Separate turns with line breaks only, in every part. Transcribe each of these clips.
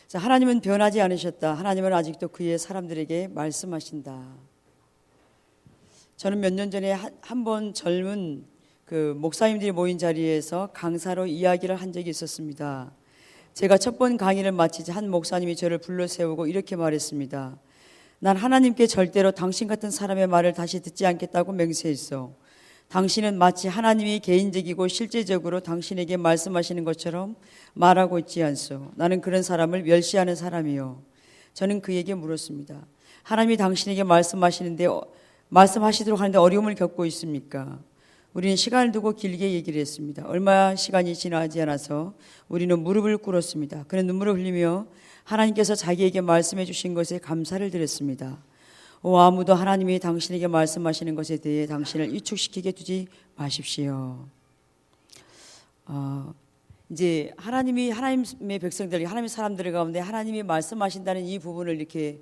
자, 하나님은 변하지 않으셨다. 하나님은 아직도 그의 사람들에게 말씀하신다. 저는 몇 년 전에 한 번 젊은 그 목사님들이 모인 자리에서 강사로 이야기를 한 적이 있었습니다. 제가 첫 번 강의를 마치자 한 목사님이 저를 불러 세우고 이렇게 말했습니다. 난 하나님께 절대로 당신 같은 사람의 말을 다시 듣지 않겠다고 맹세했어. 당신은 마치 하나님이 개인적이고 실제적으로 당신에게 말씀하시는 것처럼 말하고 있지 않소. 나는 그런 사람을 멸시하는 사람이요. 저는 그에게 물었습니다. 하나님이 당신에게 말씀하시도록 하는데 어려움을 겪고 있습니까? 우리는 시간을 두고 길게 얘기를 했습니다. 얼마 시간이 지나지 않아서 우리는 무릎을 꿇었습니다. 그는 눈물을 흘리며 하나님께서 자기에게 말씀해 주신 것에 감사를 드렸습니다. 아무도 하나님이 당신에게 말씀하시는 것에 대해 당신을 위축시키게 두지 마십시오. 이제 하나님의 백성들, 하나님의 사람들 가운데 하나님이 말씀하신다는 이 부분을 이렇게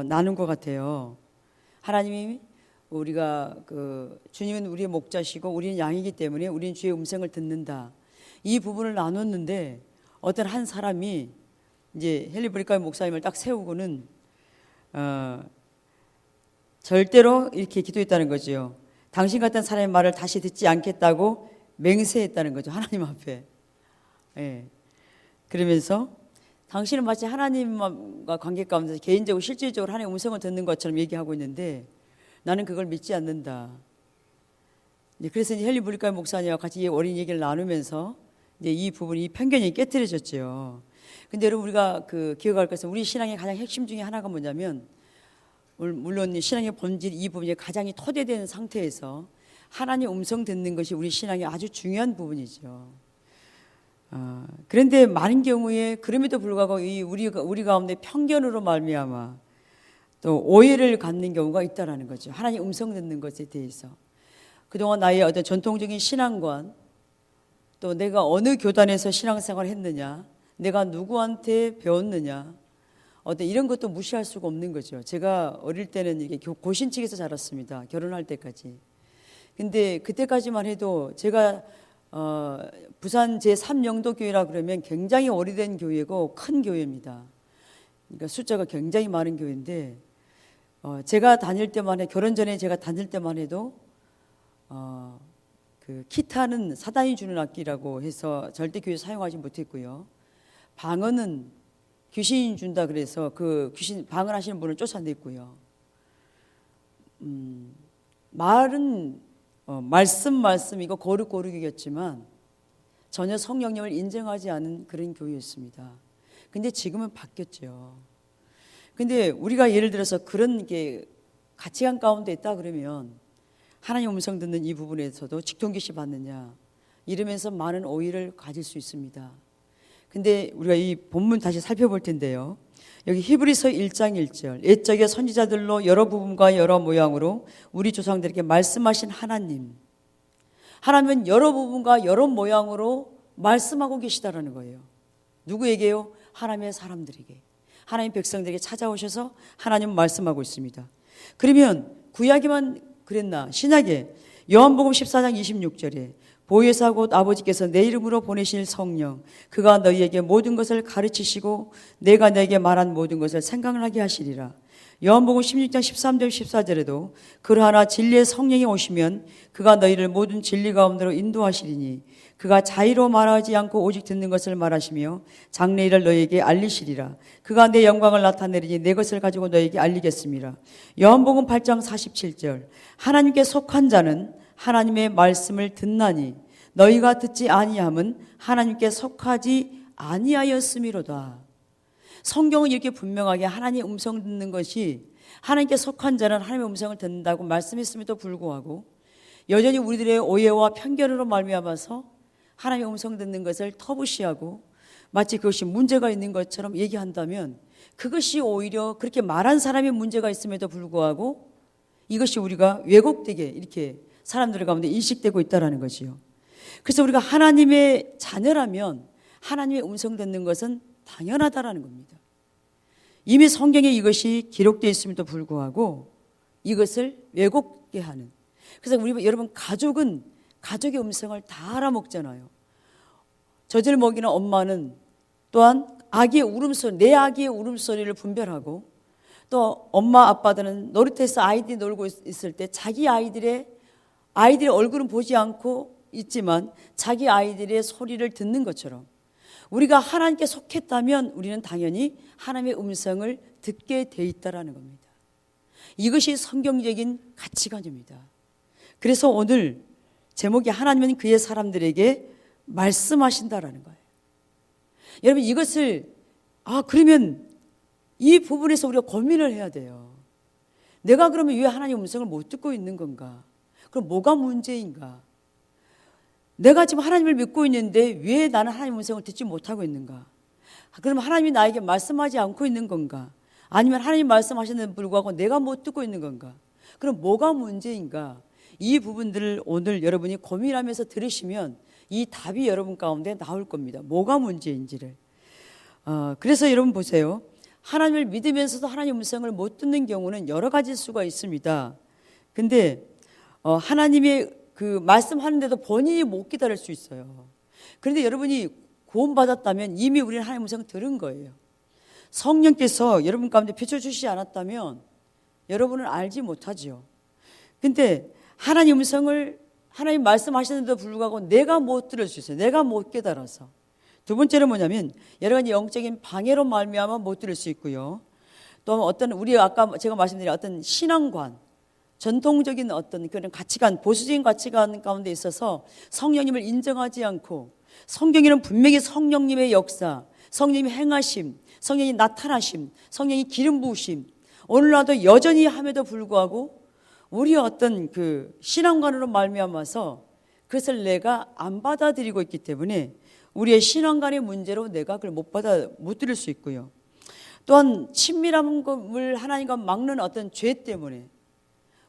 나눈 것 같아요. 하나님이 주님은 우리의 목자시고 우리는 양이기 때문에 우리는 주의 음성을 듣는다. 이 부분을 나눴는데 어떤 한 사람이 이제 헨리 브리카의 목사님을 딱 세우고는 절대로 이렇게 기도했다는 거죠. 당신 같은 사람의 말을 다시 듣지 않겠다고 맹세했다는 거죠. 하나님 앞에. 예. 그러면서 당신은 마치 하나님과 관계 가운데 개인적으로 실질적으로 하나님의 음성을 듣는 것처럼 얘기하고 있는데 나는 그걸 믿지 않는다. 그래서 이제 헨리 브리카의 목사님과 같이 어린 얘기를 나누면서 이제 이 부분이 이 편견이 깨트려졌죠. 근데 여러분 우리가 기억할 것은 우리 신앙의 가장 핵심 중에 하나가 뭐냐면 물론 신앙의 본질 이 부분이 가장 토대된 상태에서 하나님의 음성 듣는 것이 우리 신앙의 아주 중요한 부분이죠. 그런데 많은 경우에 그럼에도 불구하고 우리 가운데 편견으로 말미암아 또 오해를 갖는 경우가 있다라는 거죠. 하나님 음성 듣는 것에 대해서 그동안 나의 어떤 전통적인 신앙관 또 내가 어느 교단에서 신앙생활을 했느냐 내가 누구한테 배웠느냐 어떤 이런 것도 무시할 수가 없는 거죠. 제가 어릴 때는 이게 고신측에서 자랐습니다. 결혼할 때까지. 근데 그때까지만 해도 제가 부산 제3영도교회라 그러면 굉장히 오래된 교회고 큰 교회입니다. 그러니까 숫자가 굉장히 많은 교회인데 제가 다닐 때만 해 결혼 전에 제가 다닐 때만 해도 기타는 사단이 주는 악기라고 해서 절대 교회 사용하지 못했고요. 방언은 귀신이 준다 그래서 그 귀신 방언하시는 분을 쫓아냈고요. 말은 말씀 이거 거룩이겠지만 전혀 성령님을 인정하지 않은 그런 교회였습니다. 근데 지금은 바뀌었죠. 근데 우리가 예를 들어서 그런 게 가치관 가운데 있다 그러면 하나님 음성 듣는 이 부분에서도 직통계시 받느냐 이러면서 많은 오해를 가질 수 있습니다. 근데 우리가 이 본문 다시 살펴볼 텐데요. 여기 히브리서 1장 1절 옛적의 선지자들로 여러 부분과 여러 모양으로 우리 조상들에게 말씀하신 하나님은 여러 부분과 여러 모양으로 말씀하고 계시다라는 거예요. 누구에게요? 하나님의 사람들에게 하나님 백성들에게 찾아오셔서 하나님은 말씀하고 있습니다. 그러면 구약에만 그랬나? 신약에 요한복음 14장 26절에 보혜사 곧 아버지께서 내 이름으로 보내실 성령 그가 너희에게 모든 것을 가르치시고 내가 너에게 말한 모든 것을 생각나게 하시리라. 요한복음 16장 13절 14절에도 그러하나 진리의 성령이 오시면 그가 너희를 모든 진리 가운데로 인도하시리니 그가 자의로 말하지 않고 오직 듣는 것을 말하시며 장래일을 너희에게 알리시리라. 그가 내 영광을 나타내리니 내 것을 가지고 너희에게 알리겠습니다. 요한복음 8장 47절 하나님께 속한 자는 하나님의 말씀을 듣나니 너희가 듣지 아니함은 하나님께 속하지 아니하였음이로다. 성경은 이렇게 분명하게 하나님의 음성 듣는 것이 하나님께 속한 자는 하나님의 음성을 듣는다고 말씀했음에도 불구하고 여전히 우리들의 오해와 편견으로 말미암아서 하나님의 음성 듣는 것을 터부시하고 마치 그것이 문제가 있는 것처럼 얘기한다면 그것이 오히려 그렇게 말한 사람이 문제가 있음에도 불구하고 이것이 우리가 왜곡되게 이렇게 사람들 가운데 인식되고 있다는 것이요. 그래서 우리가 하나님의 자녀라면 하나님의 음성 듣는 것은 당연하다라는 겁니다. 이미 성경에 이것이 기록되어 있음에도 불구하고 이것을 왜곡게 하는. 그래서 여러분 가족은 가족의 음성을 다 알아먹잖아요. 젖을 먹이는 엄마는 또한 아기의 울음소리, 내 아기의 울음소리를 분별하고, 또 엄마 아빠들은 놀이터에서 아이들이 놀고 있을 때 자기 아이들의 얼굴은 보지 않고 있지만 자기 아이들의 소리를 듣는 것처럼, 우리가 하나님께 속했다면 우리는 당연히 하나님의 음성을 듣게 돼 있다라는 겁니다. 이것이 성경적인 가치관입니다. 그래서 오늘 제목이 하나님은 그의 사람들에게 말씀하신다라는 거예요. 여러분, 이것을 그러면 이 부분에서 우리가 고민을 해야 돼요. 내가 그러면 왜 하나님의 음성을 못 듣고 있는 건가? 그럼 뭐가 문제인가? 내가 지금 하나님을 믿고 있는데 왜 나는 하나님의 음성을 듣지 못하고 있는가? 그럼 하나님이 나에게 말씀하지 않고 있는 건가? 아니면 하나님 말씀하시는데 불구하고 내가 못 듣고 있는 건가? 그럼 뭐가 문제인가? 이 부분들을 오늘 여러분이 고민하면서 들으시면 이 답이 여러분 가운데 나올 겁니다. 뭐가 문제인지를. 그래서 여러분 보세요. 하나님을 믿으면서도 하나님의 음성을 못 듣는 경우는 여러 가지일 수가 있습니다. 근데 하나님의 그 말씀하는데도 본인이 못 기다릴 수 있어요. 그런데 여러분이 구원받았다면 이미 우리는 하나님의 음성을 들은 거예요. 성령께서 여러분 가운데 비춰주시지 않았다면 여러분은 알지 못하죠. 근데 하나님 음성을 하나님 말씀하시는데도 불구하고 내가 못 들을 수 있어요. 내가 못 깨달아서. 두 번째는 뭐냐면 여러 가지 영적인 방해로 말미암아 못 들을 수 있고요. 또 어떤 우리 아까 제가 말씀드린 어떤 신앙관, 전통적인 어떤 그런 가치관, 보수적인 가치관 가운데 있어서 성령님을 인정하지 않고, 성경에는 분명히 성령님의 역사, 성령님의 행하심, 성령이 나타나심, 성령이 기름 부으심, 오늘날도 여전히 함에도 불구하고 우리 어떤 그 신앙관으로 말미암아서 그것을 내가 안 받아들이고 있기 때문에 우리의 신앙관의 문제로 내가 그걸 못 들을 수 있고요. 또한 친밀함을 하나님과 막는 어떤 죄 때문에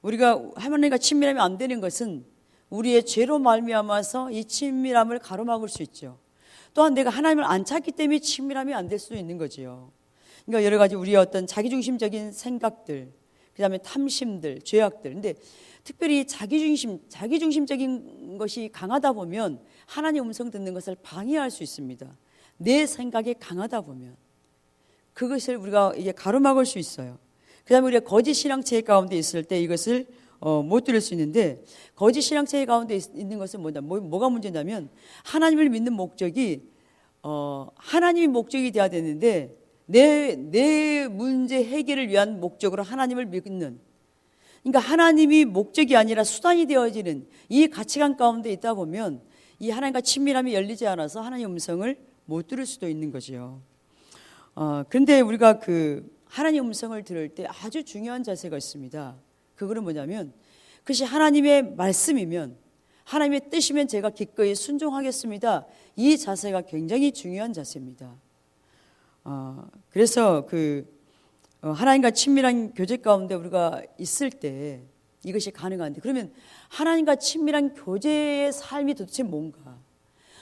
우리가 하나님과 친밀함이 안 되는 것은 우리의 죄로 말미암아서 이 친밀함을 가로막을 수 있죠. 또한 내가 하나님을 안 찾기 때문에 친밀함이 안 될 수도 있는 거지요. 그러니까 여러 가지 우리의 어떤 자기중심적인 생각들, 그 다음에 탐심들, 죄악들. 근데 특별히 자기중심적인 것이 강하다 보면 하나님의 음성 듣는 것을 방해할 수 있습니다. 내 생각이 강하다 보면 그것을 우리가 이게 가로막을 수 있어요. 그 다음에 우리가 거짓 신앙체 가운데 있을 때 이것을 못 들을 수 있는데, 거짓 신앙체 가운데 있는 것은 뭐가 문제냐면 하나님을 믿는 목적이 하나님이 목적이 되어야 되는데 내 문제 해결을 위한 목적으로 하나님을 믿는, 그러니까 하나님이 목적이 아니라 수단이 되어지는 이 가치관 가운데 있다 보면 이 하나님과 친밀함이 열리지 않아서 하나님의 음성을 못 들을 수도 있는 거죠. 그런데 우리가 그 하나님의 음성을 들을 때 아주 중요한 자세가 있습니다. 그거는 뭐냐면 그것이 하나님의 말씀이면, 하나님의 뜻이면 제가 기꺼이 순종하겠습니다. 이 자세가 굉장히 중요한 자세입니다. 그래서 하나님과 친밀한 교제 가운데 우리가 있을 때 이것이 가능한데, 그러면 하나님과 친밀한 교제의 삶이 도대체 뭔가?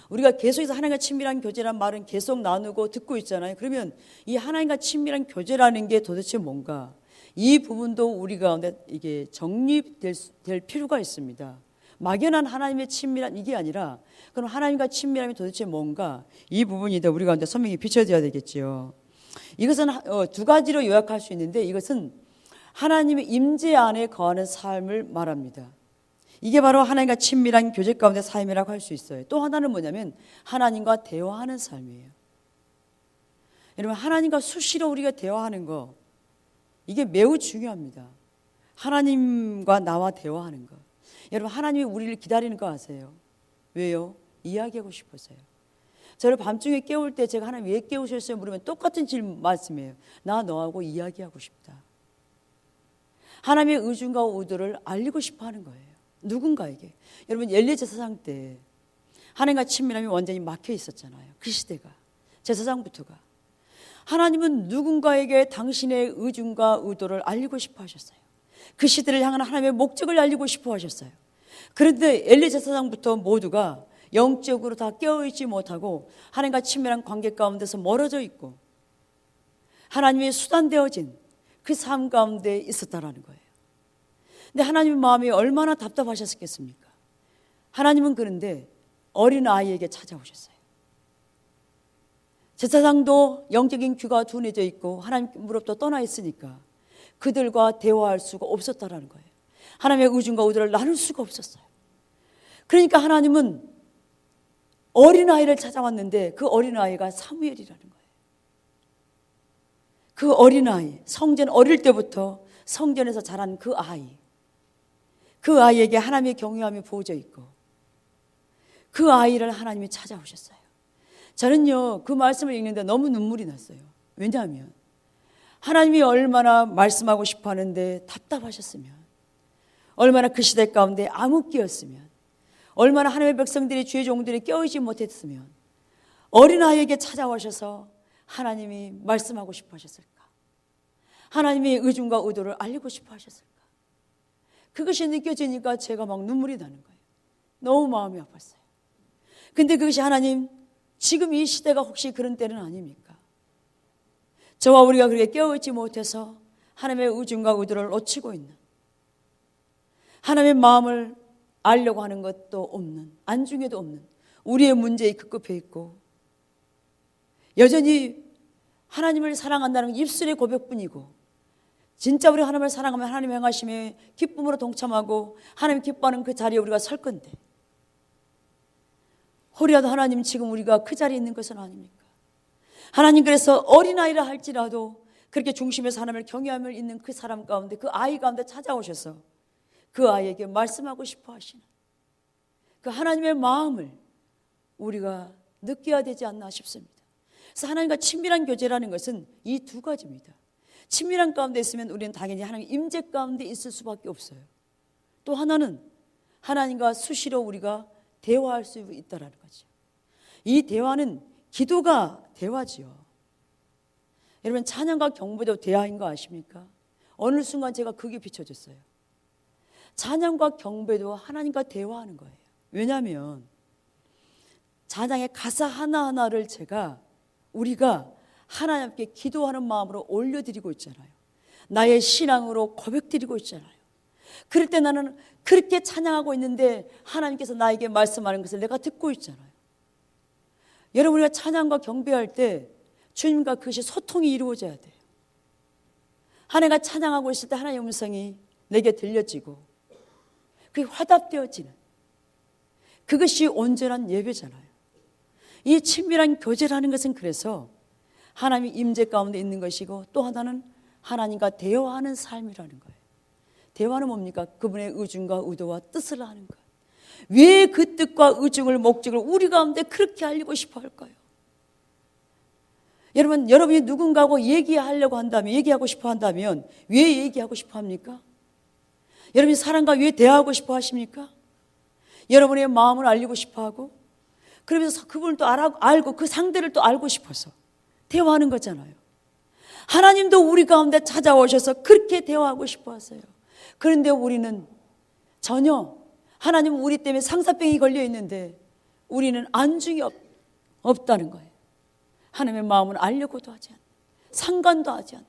우리가 계속해서 하나님과 친밀한 교제란 말은 계속 나누고 듣고 있잖아요. 그러면 이 하나님과 친밀한 교제라는 게 도대체 뭔가? 이 부분도 우리 가운데 이게 정립될 필요가 있습니다. 막연한 하나님의 친밀한 이게 아니라, 그럼 하나님과 친밀함이 도대체 뭔가? 이 부분이 우리 가운데 선명히 비춰져야 되겠지요. 이것은 두 가지로 요약할 수 있는데, 이것은 하나님의 임재 안에 거하는 삶을 말합니다. 이게 바로 하나님과 친밀한 교제 가운데 삶이라고 할 수 있어요. 또 하나는 뭐냐면 하나님과 대화하는 삶이에요. 여러분, 하나님과 수시로 우리가 대화하는 거, 이게 매우 중요합니다. 하나님과 나와 대화하는 거. 여러분, 하나님이 우리를 기다리는 거 아세요? 왜요? 이야기하고 싶어서요. 저를 밤중에 깨울 때 제가 하나님 왜 깨우셨어요? 물으면 똑같은 질문 말씀이에요. 나 너하고 이야기하고 싶다. 하나님의 의중과 의도를 알리고 싶어 하는 거예요. 누군가에게. 여러분, 엘리야 제사장 때 하나님과 친밀함이 완전히 막혀 있었잖아요. 그 시대가, 제사장부터가. 하나님은 누군가에게 당신의 의중과 의도를 알리고 싶어 하셨어요. 그 시대를 향한 하나님의 목적을 알리고 싶어 하셨어요. 그런데 엘리야 제사장부터 모두가 영적으로 다 깨어있지 못하고 하나님과 친밀한 관계 가운데서 멀어져 있고 하나님의 수단되어진 그 삶 가운데 있었다라는 거예요. 근데 하나님의 마음이 얼마나 답답하셨겠습니까? 하나님은 그런데 어린 아이에게 찾아오셨어요. 제사장도 영적인 귀가 둔해져 있고 하나님으로부터 떠나 있으니까 그들과 대화할 수가 없었다라는 거예요. 하나님의 의중과 의도를 나눌 수가 없었어요. 그러니까 하나님은 어린아이를 찾아왔는데 그 어린아이가 사무엘이라는 거예요. 그 어린아이, 성전 어릴 때부터 성전에서 자란 그 아이에게 하나님의 경외함이 부어져 있고 그 아이를 하나님이 찾아오셨어요. 저는요, 그 말씀을 읽는데 너무 눈물이 났어요. 왜냐하면 하나님이 얼마나 말씀하고 싶어 하는데 답답하셨으면, 얼마나 그 시대 가운데 암흑기였으면, 얼마나 하나님의 백성들이 주의 종들이 깨어있지 못했으면 어린아이에게 찾아오셔서 하나님이 말씀하고 싶어 하셨을까? 하나님의 의중과 의도를 알리고 싶어 하셨을까? 그것이 느껴지니까 제가 막 눈물이 나는 거예요. 너무 마음이 아팠어요. 근데 그것이 하나님, 지금 이 시대가 혹시 그런 때는 아닙니까? 저와 우리가 그렇게 깨어있지 못해서 하나님의 의중과 의도를 놓치고 있는, 하나님의 마음을 알려고 하는 것도 없는, 안중에도 없는 우리의 문제에 급급해 있고, 여전히 하나님을 사랑한다는 입술의 고백뿐이고, 진짜 우리가 하나님을 사랑하면 하나님 행하심에 기쁨으로 동참하고 하나님 기뻐하는 그 자리에 우리가 설 건데, 혹여라도 하나님 지금 우리가 그 자리에 있는 것은 아닙니까? 하나님, 그래서 어린아이라 할지라도 그렇게 중심에서 하나님을 경외함을 있는 그 사람 가운데, 그 아이 가운데 찾아오셔서 그 아이에게 말씀하고 싶어 하시는 그 하나님의 마음을 우리가 느껴야 되지 않나 싶습니다. 그래서 하나님과 친밀한 교제라는 것은 이 두 가지입니다. 친밀한 가운데 있으면 우리는 당연히 하나님 임재 가운데 있을 수밖에 없어요. 또 하나는 하나님과 수시로 우리가 대화할 수 있다는 거죠. 이 대화는 기도가 대화지요. 여러분, 찬양과 경배도 대화인 거 아십니까? 어느 순간 제가 그게 비춰졌어요. 찬양과 경배도 하나님과 대화하는 거예요. 왜냐하면 찬양의 가사 하나하나를 우리가 하나님께 기도하는 마음으로 올려드리고 있잖아요. 나의 신앙으로 고백드리고 있잖아요. 그럴 때 나는 그렇게 찬양하고 있는데 하나님께서 나에게 말씀하는 것을 내가 듣고 있잖아요. 여러분, 우리가 찬양과 경배할 때 주님과 그것이 소통이 이루어져야 돼요. 하나님과 찬양하고 있을 때 하나님의 음성이 내게 들려지고 그게 화답되어지는, 그것이 온전한 예배잖아요. 이 친밀한 교제라는 것은 그래서 하나님의 임재 가운데 있는 것이고, 또 하나는 하나님과 대화하는 삶이라는 거예요. 대화는 뭡니까? 그분의 의중과 의도와 뜻을 아는 것. 왜 그 뜻과 의중을, 목적을 우리 가운데 그렇게 알리고 싶어 할까요? 여러분이 누군가하고 얘기하고 싶어 한다면 왜 얘기하고 싶어 합니까? 여러분이 사람과 왜 대화하고 싶어 하십니까? 여러분의 마음을 알리고 싶어 하고, 그러면서 그분을 또 알고 그 상대를 또 알고 싶어서 대화하는 거잖아요. 하나님도 우리 가운데 찾아오셔서 그렇게 대화하고 싶어 하세요. 그런데 우리는 전혀, 하나님은 우리 때문에 상사병이 걸려 있는데 우리는 안중이 없다는 거예요. 하나님의 마음을 알려고도 하지 않는, 상관도 하지 않는.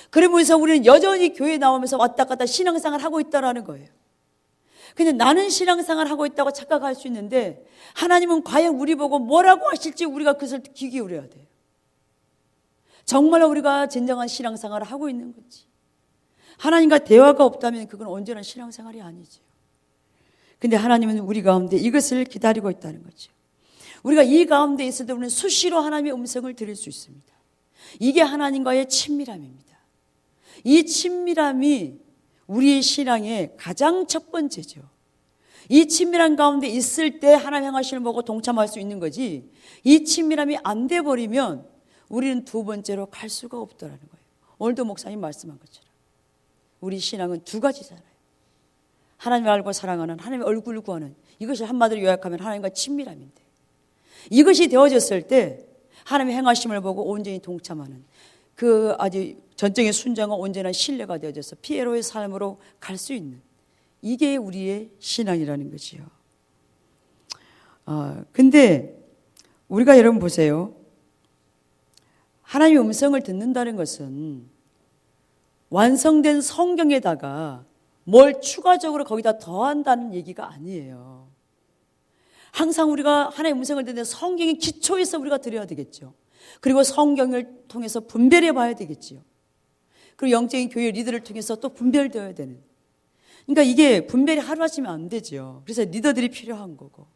그러면서 우리는 여전히 교회에 나오면서 왔다 갔다 신앙생활을 하고 있다는 거예요. 근데 나는 신앙생활을 하고 있다고 착각할 수 있는데, 하나님은 과연 우리 보고 뭐라고 하실지 우리가 그것을 귀 기울여야 돼요. 정말로 우리가 진정한 신앙생활을 하고 있는 건지. 하나님과 대화가 없다면 그건 온전한 신앙생활이 아니죠. 근데 하나님은 우리 가운데 이것을 기다리고 있다는 거죠. 우리가 이 가운데 있을 때 우리는 수시로 하나님의 음성을 들을 수 있습니다. 이게 하나님과의 친밀함입니다. 이 친밀함이 우리의 신앙의 가장 첫 번째죠. 이 친밀한 가운데 있을 때 하나님 행하시는 보고 동참할 수 있는 거지, 이 친밀함이 안 돼 버리면 우리는 두 번째로 갈 수가 없다라는 거예요. 오늘도 목사님 말씀한 것처럼 우리 신앙은 두 가지잖아요. 하나님을 알고 사랑하는, 하나님의 얼굴을 구하는, 이것이 한마디로 요약하면 하나님과 친밀함인데, 이것이 되어졌을 때 하나님의 행하심을 보고 온전히 동참하는 그 아주 전적인 순종과 온전한 신뢰가 되어져서 피에로의 삶으로 갈 수 있는, 이게 우리의 신앙이라는 거지요. 근데 우리가 여러분 보세요. 하나님의 음성을 듣는다는 것은 완성된 성경에다가 뭘 추가적으로 거기다 더한다는 얘기가 아니에요. 항상 우리가 하나님의 음성을 듣는 성경의 기초에서 우리가 들어야 되겠죠. 그리고 성경을 통해서 분별해 봐야 되겠지요. 그리고 영적인 교회 리더를 통해서 또 분별되어야 되는. 그러니까 이게 분별이 하루아침에 안 되죠. 그래서 리더들이 필요한 거고.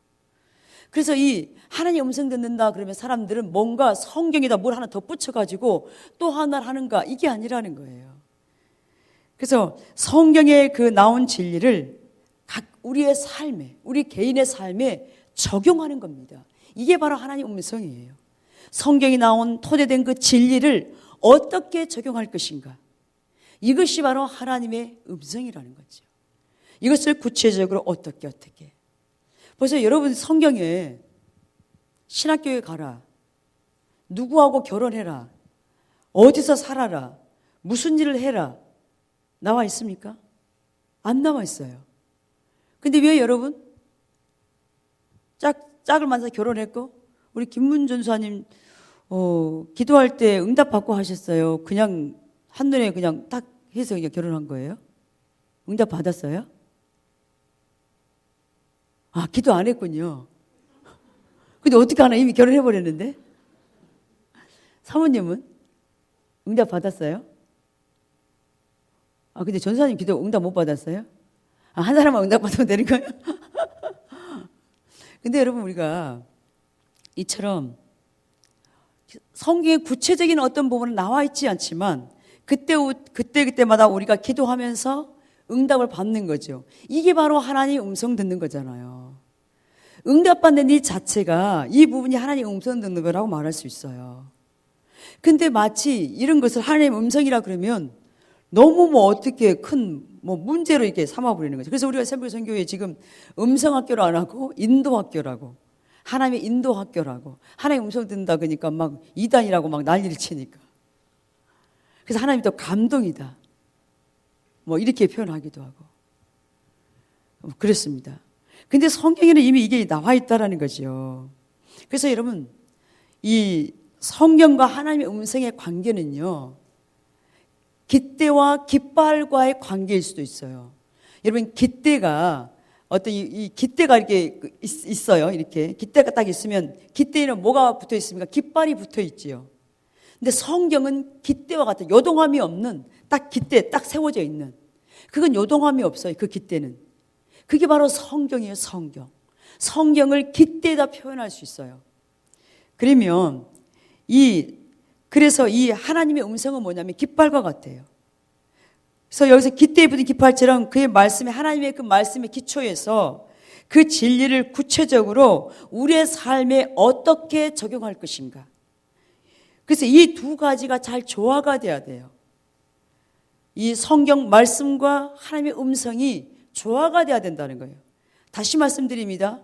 그래서 이 하나님 음성 듣는다 그러면 사람들은 뭔가 성경에다 뭘 하나 덧붙여가지고 또 하나를 하는가, 이게 아니라는 거예요. 그래서 성경에 그 나온 진리를 각 우리의 삶에, 우리 개인의 삶에 적용하는 겁니다. 이게 바로 하나님 음성이에요. 성경이 나온 토대된 그 진리를 어떻게 적용할 것인가, 이것이 바로 하나님의 음성이라는 거죠. 이것을 구체적으로 어떻게 벌써 여러분 성경에 신학교에 가라, 누구하고 결혼해라, 어디서 살아라, 무슨 일을 해라 나와 있습니까? 안 나와 있어요. 근데 왜 여러분 짝을 만나서 결혼했고 우리 김문 전사님 기도할 때 응답받고 하셨어요? 그냥 한눈에 그냥 딱 해서 그냥 결혼한 거예요? 응답 받았어요? 아, 기도 안 했군요. 근데 어떻게 하나, 이미 결혼해버렸는데? 사모님은 응답 받았어요? 아, 근데 전사님 기도 응답 못 받았어요? 아, 한 사람만 응답 받으면 되는 거예요? 근데 여러분, 우리가 이처럼 성경의 구체적인 어떤 부분은 나와 있지 않지만 그때마다 우리가 기도하면서 응답을 받는 거죠. 이게 바로 하나님 음성 듣는 거잖아요. 응답받는 이 자체가 이 부분이 하나님 음성 듣는 거라고 말할 수 있어요. 근데 마치 이런 것을 하나님 음성이라 그러면 너무 어떻게 큰 문제로 이렇게 삼아버리는 거죠. 그래서 우리가 새벽 선교회 지금 음성학교로 안 하고 인도학교라고, 하나님의 인도학교라고, 하나님 음성 듣는다 그러니까 막 이단이라고 막 난리를 치니까. 그래서 하나님이 또 감동이다, 이렇게 표현하기도 하고 그렇습니다. 근데 성경에는 이미 이게 나와 있다라는 거죠. 그래서 여러분, 이 성경과 하나님의 음성의 관계는요, 깃대와 깃발과의 관계일 수도 있어요. 여러분, 깃대가 어떤 이 깃대가 이렇게 있어요. 이렇게 깃대가 딱 있으면 깃대에는 뭐가 붙어 있습니까? 깃발이 붙어 있지요. 근데 성경은 깃대와 같은 요동함이 없는 딱 깃대 딱 세워져 있는, 그건 요동함이 없어요. 그 깃대는. 그게 바로 성경이에요. 성경을 깃대에다 표현할 수 있어요. 그러면 그래서 이 하나님의 음성은 뭐냐면 깃발과 같아요. 그래서 여기서 깃대에 붙은 깃발처럼 그의 말씀에, 하나님의 그 말씀의 기초에서 그 진리를 구체적으로 우리의 삶에 어떻게 적용할 것인가. 그래서 이 두 가지가 잘 조화가 돼야 돼요. 이 성경 말씀과 하나님의 음성이 조화가 돼야 된다는 거예요. 다시 말씀드립니다.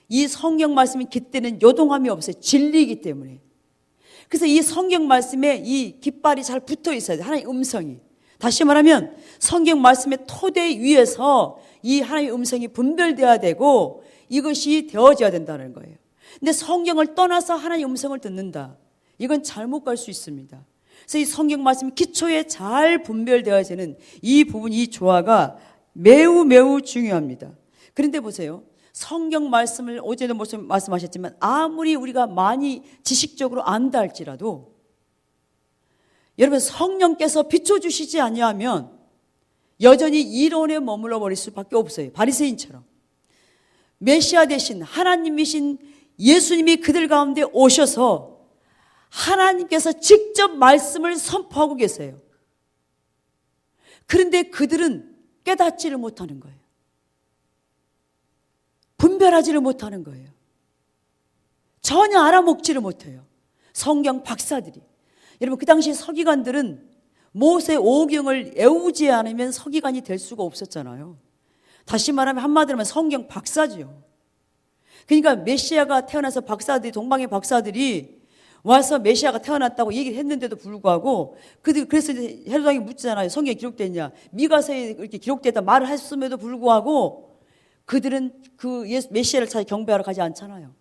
이 성경 말씀의 깃대는 요동함이 없어요. 진리이기 때문에. 그래서 이 성경 말씀에 이 깃발이 잘 붙어 있어야 돼요. 하나님의 음성이. 다시 말하면 성경 말씀의 토대 위에서 이 하나님의 음성이 분별되어야 되고 이것이 되어져야 된다는 거예요. 근데 성경을 떠나서 하나님의 음성을 듣는다, 이건 잘못 갈 수 있습니다. 그래서 이 성경 말씀 기초에 잘 분별되어지는 이 부분, 이 조화가 매우 매우 중요합니다. 그런데 보세요. 성경 말씀을 어제도 말씀하셨지만 아무리 우리가 많이 지식적으로 안다 할지라도 여러분, 성령께서 비춰주시지 아니하면 여전히 이론에 머물러 버릴 수밖에 없어요. 바리새인처럼. 메시아 대신 하나님이신 예수님이 그들 가운데 오셔서 하나님께서 직접 말씀을 선포하고 계세요. 그런데 그들은 깨닫지를 못하는 거예요. 분별하지를 못하는 거예요. 전혀 알아먹지를 못해요. 성경 박사들이. 여러분, 그 당시 서기관들은 모세 오경을 외우지 않으면 서기관이 될 수가 없었잖아요. 다시 말하면 한마디로 하면 성경 박사지요. 그러니까 메시아가 태어나서 박사들이, 동방의 박사들이 와서 메시아가 태어났다고 얘기를 했는데도 불구하고 그래서 헤롯 왕이 묻잖아요. 성경에 기록됐냐? 미가서에 이렇게 기록됐다 말을 했음에도 불구하고 그들은 그 메시아를 찾아 경배하러 가지 않잖아요.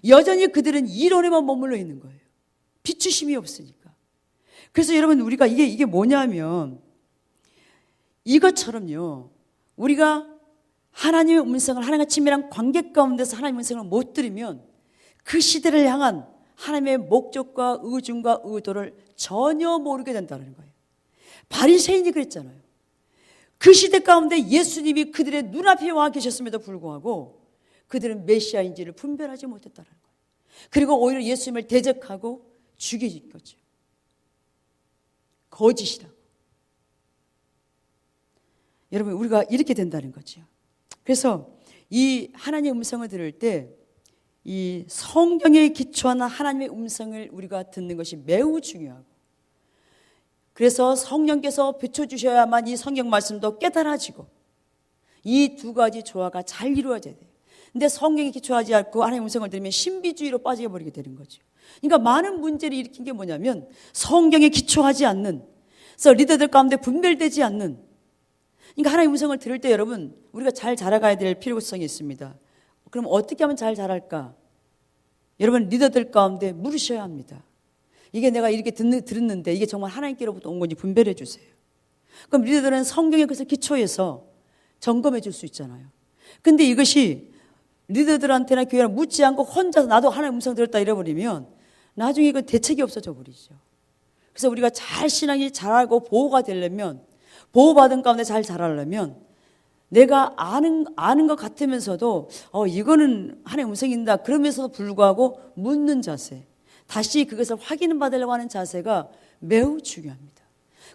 여전히 그들은 이론에만 머물러 있는 거예요. 비추심이 없으니까. 그래서 여러분, 우리가 이게 뭐냐면 이것처럼요, 우리가 하나님의 음성을, 하나님과 친밀한 관계 가운데서 하나님의 음성을 못 들으면 그 시대를 향한 하나님의 목적과 의중과 의도를 전혀 모르게 된다는 거예요. 바리새인이 그랬잖아요. 그 시대 가운데 예수님이 그들의 눈앞에 와 계셨음에도 불구하고 그들은 메시아인지를 분별하지 못했다는 거예요. 그리고 오히려 예수님을 대적하고 죽인 거죠. 거짓이라고. 여러분, 우리가 이렇게 된다는 거죠. 그래서 이 하나님의 음성을 들을 때 이 성경에 기초한 하나님의 음성을 우리가 듣는 것이 매우 중요하고, 그래서 성령께서 비춰주셔야만 이 성경 말씀도 깨달아지고 이 두 가지 조화가 잘 이루어져야 돼요. 근데 성경에 기초하지 않고 하나님의 음성을 들으면 신비주의로 빠져버리게 되는 거죠. 그러니까 많은 문제를 일으킨 게 뭐냐면 성경에 기초하지 않는, 그래서 리더들 가운데 분별되지 않는. 그러니까 하나님의 음성을 들을 때 여러분, 우리가 잘 자라가야 될 필요성이 있습니다. 그럼 어떻게 하면 잘 자랄까? 여러분, 리더들 가운데 물으셔야 합니다. 이게 내가 이렇게 들었는데 이게 정말 하나님께로부터 온 건지 분별해 주세요. 그럼 리더들은 성경에 그래서 기초해서 점검해 줄 수 있잖아요. 근데 이것이 리더들한테나 교회나 묻지 않고 혼자서 나도 하나님의 음성 들었다 이래버리면 나중에 그 대책이 없어져 버리죠. 그래서 우리가 잘 신앙이 자라고 보호가 되려면, 보호받은 가운데 잘 자라려면 내가 아는 것 같으면서도 이거는 하나님의 음성인다 그러면서도 불구하고 묻는 자세, 다시 그것을 확인받으려고 하는 자세가 매우 중요합니다.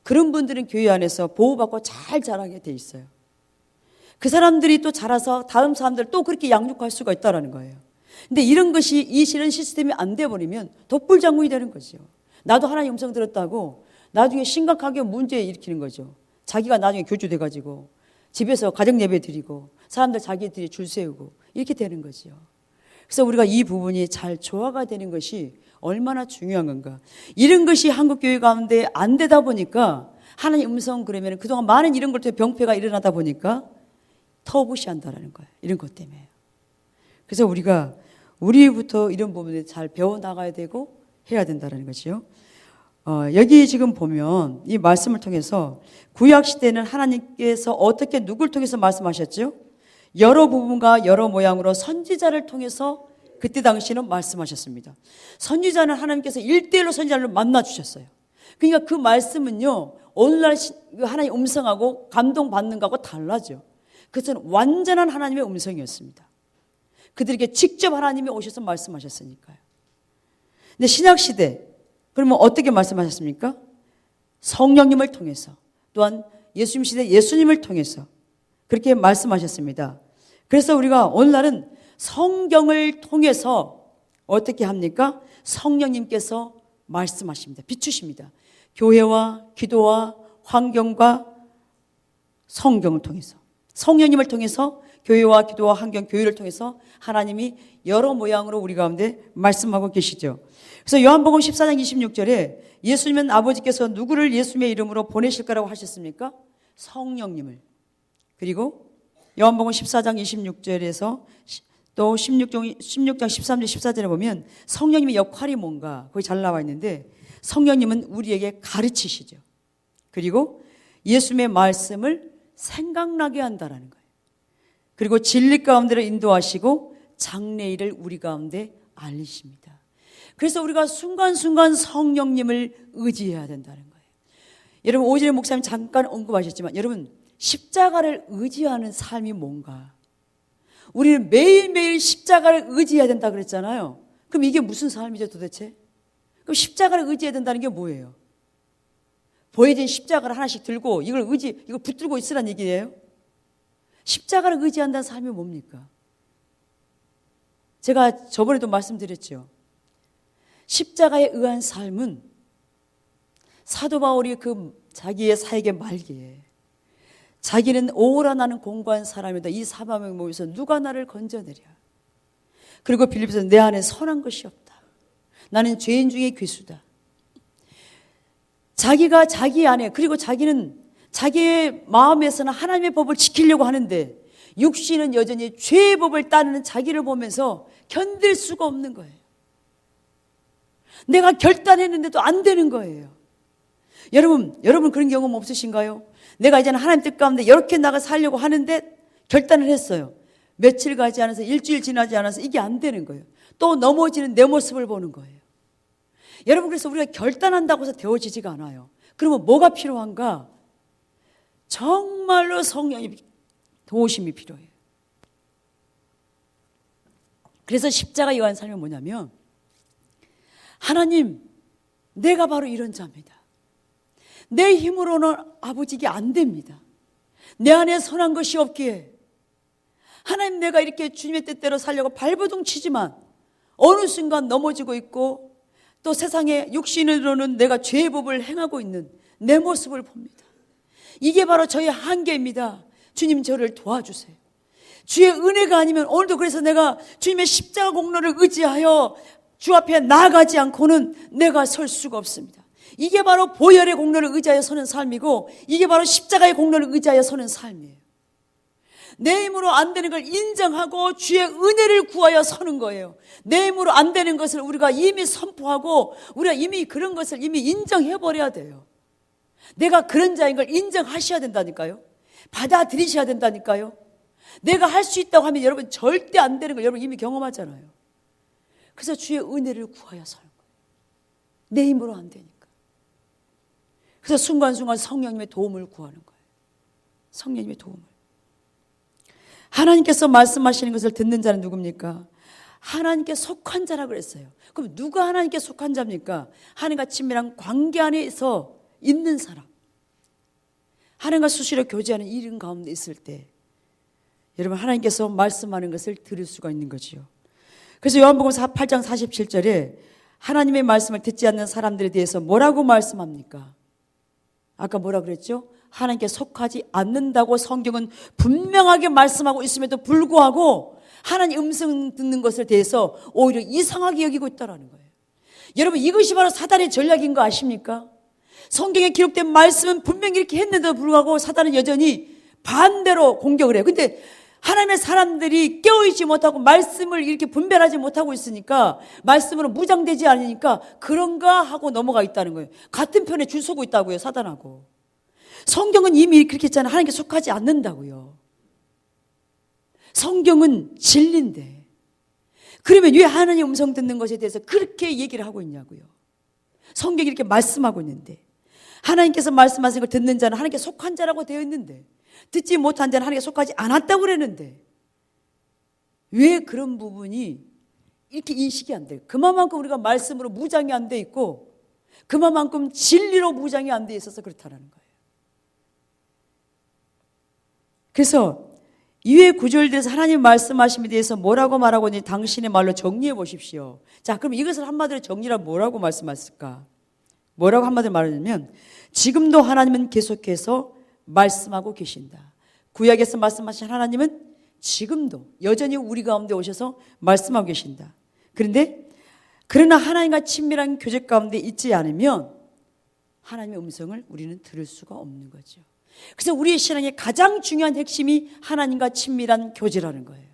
그런 분들은 교회 안에서 보호받고 잘 자라게 돼 있어요. 그 사람들이 또 자라서 다음 사람들을 또 그렇게 양육할 수가 있다는 거예요. 근데 이런 것이, 이 이런 시스템이 안 돼버리면 독불장군이 되는 거죠. 나도 하나님 음성 들었다고 나중에 심각하게 문제 일으키는 거죠. 자기가 나중에 교주돼가지고 집에서 가정 예배 드리고 사람들 자기들이 줄 세우고 이렇게 되는 거죠. 그래서 우리가 이 부분이 잘 조화가 되는 것이 얼마나 중요한 건가. 이런 것이 한국 교회 가운데 안 되다 보니까 하나님 음성 그러면 그동안 많은 이런 것 때문에 병폐가 일어나다 보니까 터부시한다라는 거예요. 이런 것 때문에. 그래서 우리부터 이런 부분을 잘 배워나가야 되고 해야 된다는 거죠. 여기 지금 보면 이 말씀을 통해서 구약시대는 하나님께서 어떻게 누굴 통해서 말씀하셨죠? 여러 부분과 여러 모양으로 선지자를 통해서 그때 당시는 말씀하셨습니다. 선지자는 하나님께서 1:1로 선지자를 만나주셨어요. 그러니까 그 말씀은요, 오늘날 하나님의 음성하고 감동받는 거하고 달라져. 그것은 완전한 하나님의 음성이었습니다. 그들에게 직접 하나님이 오셔서 말씀하셨으니까요. 근데 신약시대, 그러면 어떻게 말씀하셨습니까? 성령님을 통해서, 또한 예수님 시대 예수님을 통해서 그렇게 말씀하셨습니다. 그래서 우리가 오늘날은 성경을 통해서 어떻게 합니까? 성령님께서 말씀하십니다. 비추십니다. 교회와 기도와 환경과 성경을 통해서, 성령님을 통해서 교회와 기도와 환경, 교회를 통해서 하나님이 여러 모양으로 우리 가운데 말씀하고 계시죠. 그래서 요한복음 14장 26절에 예수님은 아버지께서 누구를 예수님의 이름으로 보내실 거라고 하셨습니까? 성령님을. 그리고 요한복음 14장 26절에서 또 16장 13절 14절에 보면 성령님의 역할이 뭔가 거기 잘 나와 있는데, 성령님은 우리에게 가르치시죠. 그리고 예수님의 말씀을 생각나게 한다라는 거예요. 그리고 진리 가운데로 인도하시고 장래일을 우리 가운데 알리십니다. 그래서 우리가 순간순간 성령님을 의지해야 된다는 거예요. 여러분, 오진혜 목사님 잠깐 언급하셨지만 여러분, 십자가를 의지하는 삶이 뭔가? 우리는 매일매일 십자가를 의지해야 된다 그랬잖아요. 그럼 이게 무슨 삶이죠 도대체? 그럼 십자가를 의지해야 된다는 게 뭐예요? 보여진 십자가를 하나씩 들고 이걸 붙들고 있으란 얘기예요? 십자가를 의지한다는 삶이 뭡니까? 제가 저번에도 말씀드렸죠. 십자가에 의한 삶은 사도 바울이 그 자기의 사역의 말기에 자기는 오호라 나는 공고한 사람이다. 이 사방에 모여서 누가 나를 건져내랴. 그리고 빌립보서 내 안에 선한 것이 없다. 나는 죄인 중에 괴수다. 자기가 자기 안에, 그리고 자기는 자기의 마음에서는 하나님의 법을 지키려고 하는데 육신은 여전히 죄의 법을 따르는 자기를 보면서 견딜 수가 없는 거예요. 내가 결단했는데도 안 되는 거예요. 여러분 그런 경험 없으신가요? 내가 이제는 하나님 뜻 가운데 이렇게 나가 살려고 하는데 결단을 했어요. 며칠 가지 않아서 일주일 지나지 않아서 이게 안 되는 거예요. 또 넘어지는 내 모습을 보는 거예요. 여러분, 그래서 우리가 결단한다고 해서 되어지지가 않아요. 그러면 뭐가 필요한가? 정말로 성령의 도우심이 필요해요. 그래서 십자가 요한 삶이 뭐냐면, 하나님, 내가 바로 이런 자입니다. 내 힘으로는 아버지 이게 안 됩니다. 내 안에 선한 것이 없기에 하나님, 내가 이렇게 주님의 뜻대로 살려고 발버둥 치지만 어느 순간 넘어지고 있고, 또 세상에 육신으로는 내가 죄의 법을 행하고 있는 내 모습을 봅니다. 이게 바로 저의 한계입니다. 주님, 저를 도와주세요. 주의 은혜가 아니면 오늘도 그래서 내가 주님의 십자가 공로를 의지하여 주 앞에 나아가지 않고는 내가 설 수가 없습니다. 이게 바로 보혈의 공로를 의지하여 서는 삶이고, 이게 바로 십자가의 공로를 의지하여 서는 삶이에요. 내 힘으로 안 되는 걸 인정하고 주의 은혜를 구하여 서는 거예요. 내 힘으로 안 되는 것을 우리가 이미 선포하고, 우리가 이미 그런 것을 이미 인정해버려야 돼요. 내가 그런 자인 걸 인정하셔야 된다니까요. 받아들이셔야 된다니까요. 내가 할 수 있다고 하면 여러분 절대 안 되는 걸 여러분 이미 경험하잖아요. 그래서 주의 은혜를 구하여 서는 거예요. 내 힘으로 안 되니까. 그래서 순간순간 성령님의 도움을 구하는 거예요. 성령님의 도움을. 하나님께서 말씀하시는 것을 듣는 자는 누굽니까? 하나님께 속한 자라고 그랬어요. 그럼 누가 하나님께 속한 자입니까? 하나님과 친밀한 관계 안에서 있는 사람, 하나님과 수시로 교제하는 이름 가운데 있을 때 여러분, 하나님께서 말씀하는 것을 들을 수가 있는 거지요. 그래서 요한복음 8장 47절에 하나님의 말씀을 듣지 않는 사람들에 대해서 뭐라고 말씀합니까? 아까 뭐라 그랬죠? 하나님께 속하지 않는다고 성경은 분명하게 말씀하고 있음에도 불구하고 하나님 음성 듣는 것에 대해서 오히려 이상하게 여기고 있다는 거예요. 여러분, 이것이 바로 사단의 전략인 거 아십니까? 성경에 기록된 말씀은 분명히 이렇게 했는데도 불구하고 사단은 여전히 반대로 공격을 해요. 근데 하나님의 사람들이 깨어있지 못하고 말씀을 이렇게 분별하지 못하고 있으니까, 말씀으로 무장되지 않으니까 그런가 하고 넘어가 있다는 거예요. 같은 편에 줄 서고 있다고요, 사단하고. 성경은 이미 그렇게 했잖아요. 하나님께 속하지 않는다고요. 성경은 진리인데 그러면 왜 하나님 음성 듣는 것에 대해서 그렇게 얘기를 하고 있냐고요. 성경이 이렇게 말씀하고 있는데, 하나님께서 말씀하신 걸 듣는 자는 하나님께 속한 자라고 되어 있는데, 듣지 못한 자는 하나님께 속하지 않았다고 그랬는데 왜 그런 부분이 이렇게 인식이 안 돼요? 그만큼 우리가 말씀으로 무장이 안 돼 있고, 그만큼 진리로 무장이 안 돼 있어서 그렇다는 거예요. 그래서 이외의 구절들에서 하나님 말씀하심에 대해서 뭐라고 말하고 있는지 당신의 말로 정리해 보십시오. 자, 그럼 이것을 한마디로 정리하면 뭐라고 말씀하실까? 뭐라고 한마디로 말하냐면, 지금도 하나님은 계속해서 말씀하고 계신다. 구약에서 말씀하신 하나님은 지금도 여전히 우리 가운데 오셔서 말씀하고 계신다. 그러나 하나님과 친밀한 교제 가운데 있지 않으면 하나님의 음성을 우리는 들을 수가 없는 거죠. 그래서 우리의 신앙의 가장 중요한 핵심이 하나님과 친밀한 교제라는 거예요.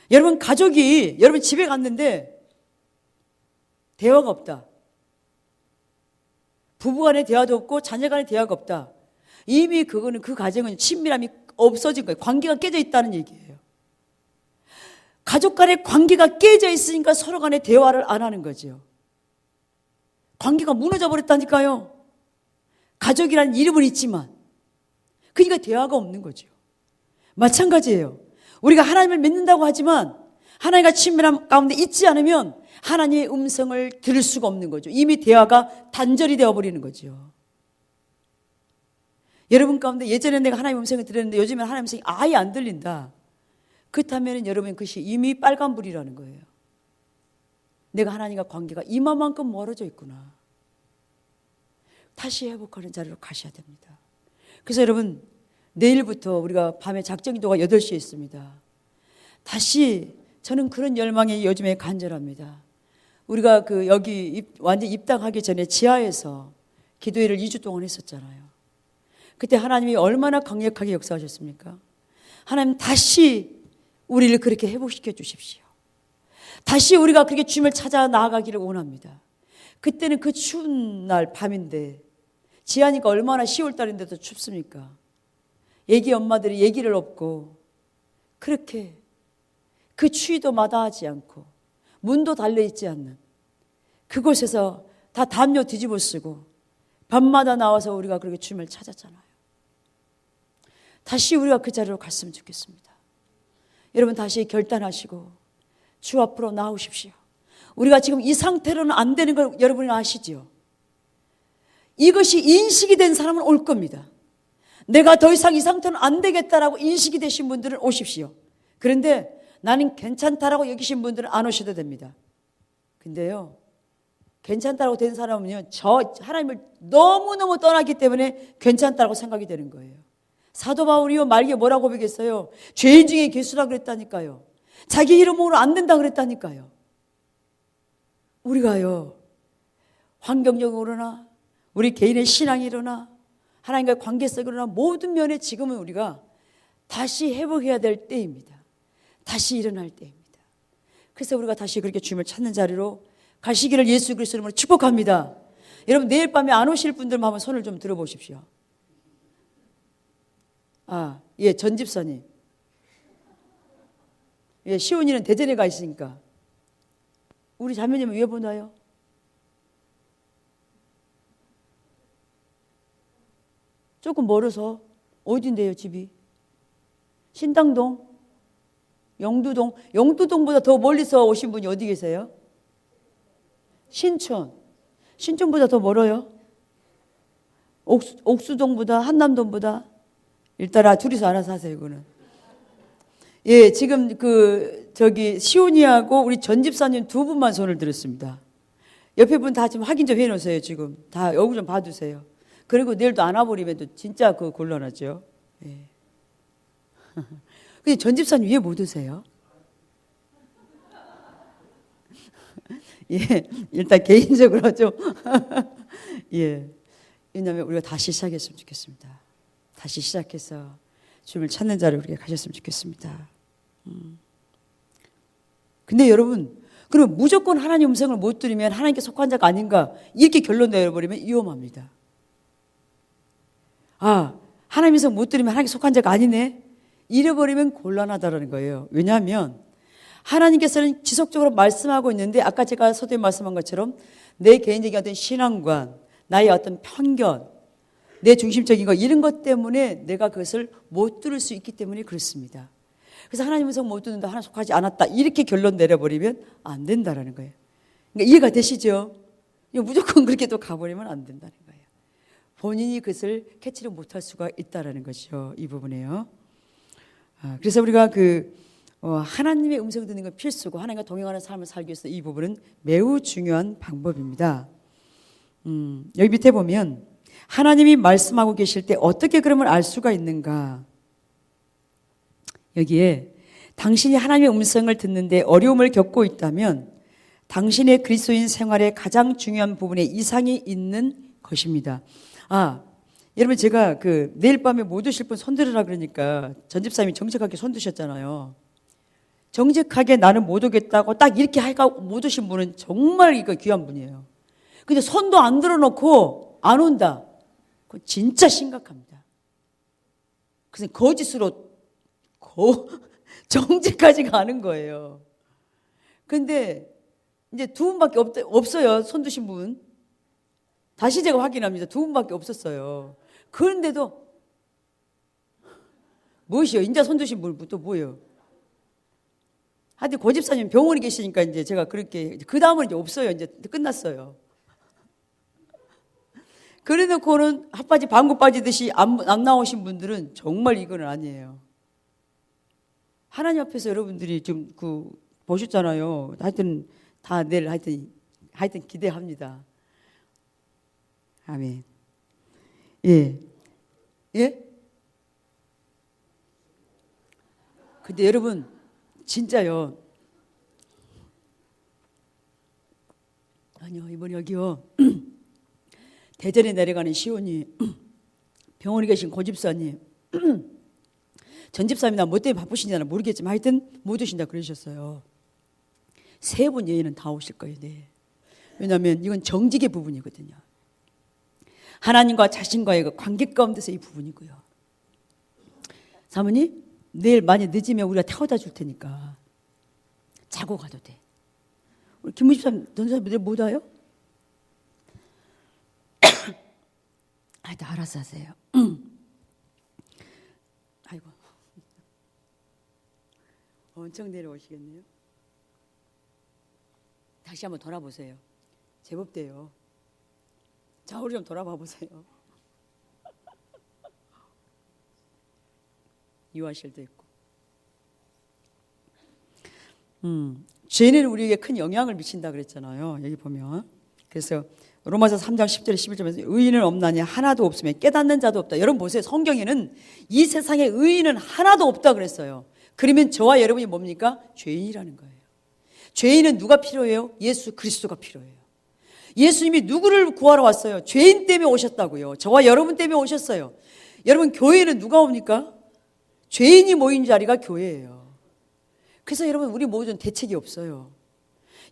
여러분, 가족이 여러분 집에 갔는데 대화가 없다, 부부간의 대화도 없고 자녀간의 대화가 없다, 이미 그거는 그 가정은 친밀함이 없어진 거예요. 관계가 깨져 있다는 얘기예요. 가족 간의 관계가 깨져 있으니까 서로 간에 대화를 안 하는 거죠. 관계가 무너져 버렸다니까요. 가족이라는 이름은 있지만 그러니까 대화가 없는 거죠. 마찬가지예요. 우리가 하나님을 믿는다고 하지만 하나님과 친밀함 가운데 있지 않으면 하나님의 음성을 들을 수가 없는 거죠. 이미 대화가 단절이 되어버리는 거죠. 여러분 가운데 예전에 내가 하나님의 음성을 들었는데 요즘엔 하나님의 음성이 아예 안 들린다. 그렇다면 여러분, 그것이 이미 빨간불이라는 거예요. 내가 하나님과 관계가 이만큼 멀어져 있구나. 다시 회복하는 자리로 가셔야 됩니다. 그래서 여러분, 내일부터 우리가 밤에 작정 기도가 8시에 있습니다. 다시 저는 그런 열망이 요즘에 간절합니다. 우리가 여기 완전 입당하기 전에 지하에서 기도회를 2주 동안 했었잖아요. 그때 하나님이 얼마나 강력하게 역사하셨습니까? 하나님, 다시 우리를 그렇게 회복시켜 주십시오. 다시 우리가 그렇게 주님을 찾아 나아가기를 원합니다. 그때는 그 추운 날 밤인데, 지하니까 얼마나 10월달인데도 춥습니까? 애기 엄마들이 얘기를 없고 그렇게 그 추위도 마다하지 않고 문도 달려있지 않는 그곳에서 다 담요 뒤집어 쓰고 밤마다 나와서 우리가 그렇게 주님을 찾았잖아요. 다시 우리가 그 자리로 갔으면 좋겠습니다. 여러분 다시 결단하시고 주 앞으로 나오십시오. 우리가 지금 이 상태로는 안 되는 걸 여러분이 아시지요? 이것이 인식이 된 사람은 올 겁니다. 내가 더 이상 이 상태는 안 되겠다라고 인식이 되신 분들은 오십시오. 그런데 나는 괜찮다라고 여기신 분들은 안 오셔도 됩니다. 근데요, 괜찮다라고 된 사람은요, 저 하나님을 너무너무 떠나기 때문에 괜찮다라고 생각이 되는 거예요. 사도 바울이요, 말기에 뭐라고 고백했어요? 죄인 중에 괴수라 그랬다니까요. 자기 이름으로 안 된다 그랬다니까요. 우리가요, 환경적으로나 우리 개인의 신앙이로나 하나님과의 관계성으로나 모든 면에 지금은 우리가 다시 회복해야 될 때입니다. 다시 일어날 때입니다. 그래서 우리가 다시 그렇게 주님을 찾는 자리로 가시기를 예수 그리스도 이름으로 축복합니다. 여러분 내일 밤에 안 오실 분들만 한번 손을 좀 들어보십시오. 예, 전 집사님. 예, 시온이는 대전에 가 있으니까. 우리 자매님은 왜 보나요? 조금 멀어서. 어딘데요, 집이? 신당동? 영두동? 영두동보다 더 멀리서 오신 분이 어디 계세요? 신촌. 신촌보다 더 멀어요? 옥수동보다, 한남동보다? 일단 둘이서 알아서 하세요, 이거는. 예, 지금 시온이하고 우리 전 집사님 두 분만 손을 들었습니다. 옆에 분 다 지금 확인 좀 해놓으세요, 지금. 다 얼굴 좀 봐두세요. 그리고 내일도 안 와버리면 또 진짜 곤란하죠. 예. 근데 전 집사님 왜 못 오세요? 예, 일단 개인적으로 좀. 예. 왜냐하면 우리가 다시 시작했으면 좋겠습니다. 다시 시작해서 주님을 찾는 자를 우리가 가셨으면 좋겠습니다. 근데 여러분, 그러면 무조건 하나님 음성을 못 들으면 하나님께 속한 자가 아닌가? 이렇게 결론 내려버리면 위험합니다. 하나님 음성 못 들으면 하나님께 속한 자가 아니네? 이래버리면 곤란하다는 거예요. 왜냐하면 하나님께서는 지속적으로 말씀하고 있는데 아까 제가 서두에 말씀한 것처럼 내 개인적인 어떤 신앙관, 나의 어떤 편견, 내 중심적인 것 이런 것 때문에 내가 그것을 못 들을 수 있기 때문에 그렇습니다. 그래서 하나님 음성 못 듣는다, 하나님 속하지 않았다 이렇게 결론 내려버리면 안 된다는 거예요. 그러니까 이해가 되시죠? 무조건 그렇게 또 가버리면 안 된다는 거예요. 본인이 그것을 캐치를 못할 수가 있다는 것이죠. 이 부분에요. 그래서 우리가 하나님의 음성 듣는 건 필수고 하나님과 동행하는 삶을 살기 위해서 이 부분은 매우 중요한 방법입니다. 여기 밑에 보면 하나님이 말씀하고 계실 때 어떻게 그러면 알 수가 있는가? 여기에 당신이 하나님의 음성을 듣는데 어려움을 겪고 있다면 당신의 그리스도인 생활의 가장 중요한 부분에 이상이 있는 것입니다. 여러분 제가 내일 밤에 못 오실 분 손들으라 그러니까 전 집사님이 정직하게 손드셨잖아요. 정직하게 나는 못 오겠다고 딱 이렇게 하고 못 오신 분은 정말 이거 귀한 분이에요. 근데 손도 안 들어놓고 안 온다. 그건 진짜 심각합니다. 그래서 거짓으로 정직하지가 않은 거예요. 근데 이제 두 분밖에 없어요. 손 드신 분. 다시 제가 확인합니다. 두 분밖에 없었어요. 그런데도 무엇이요? 인자 손 드신 분 또 뭐예요? 하여튼 고집사님 병원에 계시니까 이제 제가 그렇게 그 다음은 이제 없어요. 이제 끝났어요. 그래놓고는 핫바지 방구 빠지듯이 안 나오신 분들은 정말 이건 아니에요. 하나님 앞에서 여러분들이 지금 보셨잖아요. 하여튼 다 내일 하여튼 기대합니다. 아멘. 예. 예? 근데 여러분 진짜요. 아니요, 이번 여기요. 대전에 내려가는 시온이 병원에 계신 고집사님 전 집사님이 나 뭐 때문에 바쁘신지는 모르겠지만 하여튼 못 오신다 그러셨어요. 세 분 예의는 다 오실 거예요. 네. 왜냐하면 이건 정직의 부분이거든요. 하나님과 자신과의 그 관계 가운데서 이 부분이고요. 사모님 내일 많이 늦으면 우리가 태워다 줄 테니까 자고 가도 돼. 우리 김무집사님 전 집사님 내일 못 와요? 하여튼 알아서 하세요. 아이고. 엄청 내려오시겠네요. 다시 한번 돌아보세요. 제법 돼요. 좌우를 좀 돌아봐 보세요. 유아실도 있고. 죄는 우리에게 큰 영향을 미친다 그랬잖아요. 여기 보면. 그래서 로마서 3장 10절에 11절에서 의인은 없나니 하나도 없으며 깨닫는 자도 없다. 여러분 보세요. 성경에는 이 세상에 의인은 하나도 없다 그랬어요. 그러면 저와 여러분이 뭡니까? 죄인이라는 거예요. 죄인은 누가 필요해요? 예수 그리스도가 필요해요. 예수님이 누구를 구하러 왔어요? 죄인 때문에 오셨다고요. 저와 여러분 때문에 오셨어요. 여러분 교회는 누가 옵니까? 죄인이 모인 자리가 교회예요. 그래서 여러분 우리 모두는 대책이 없어요.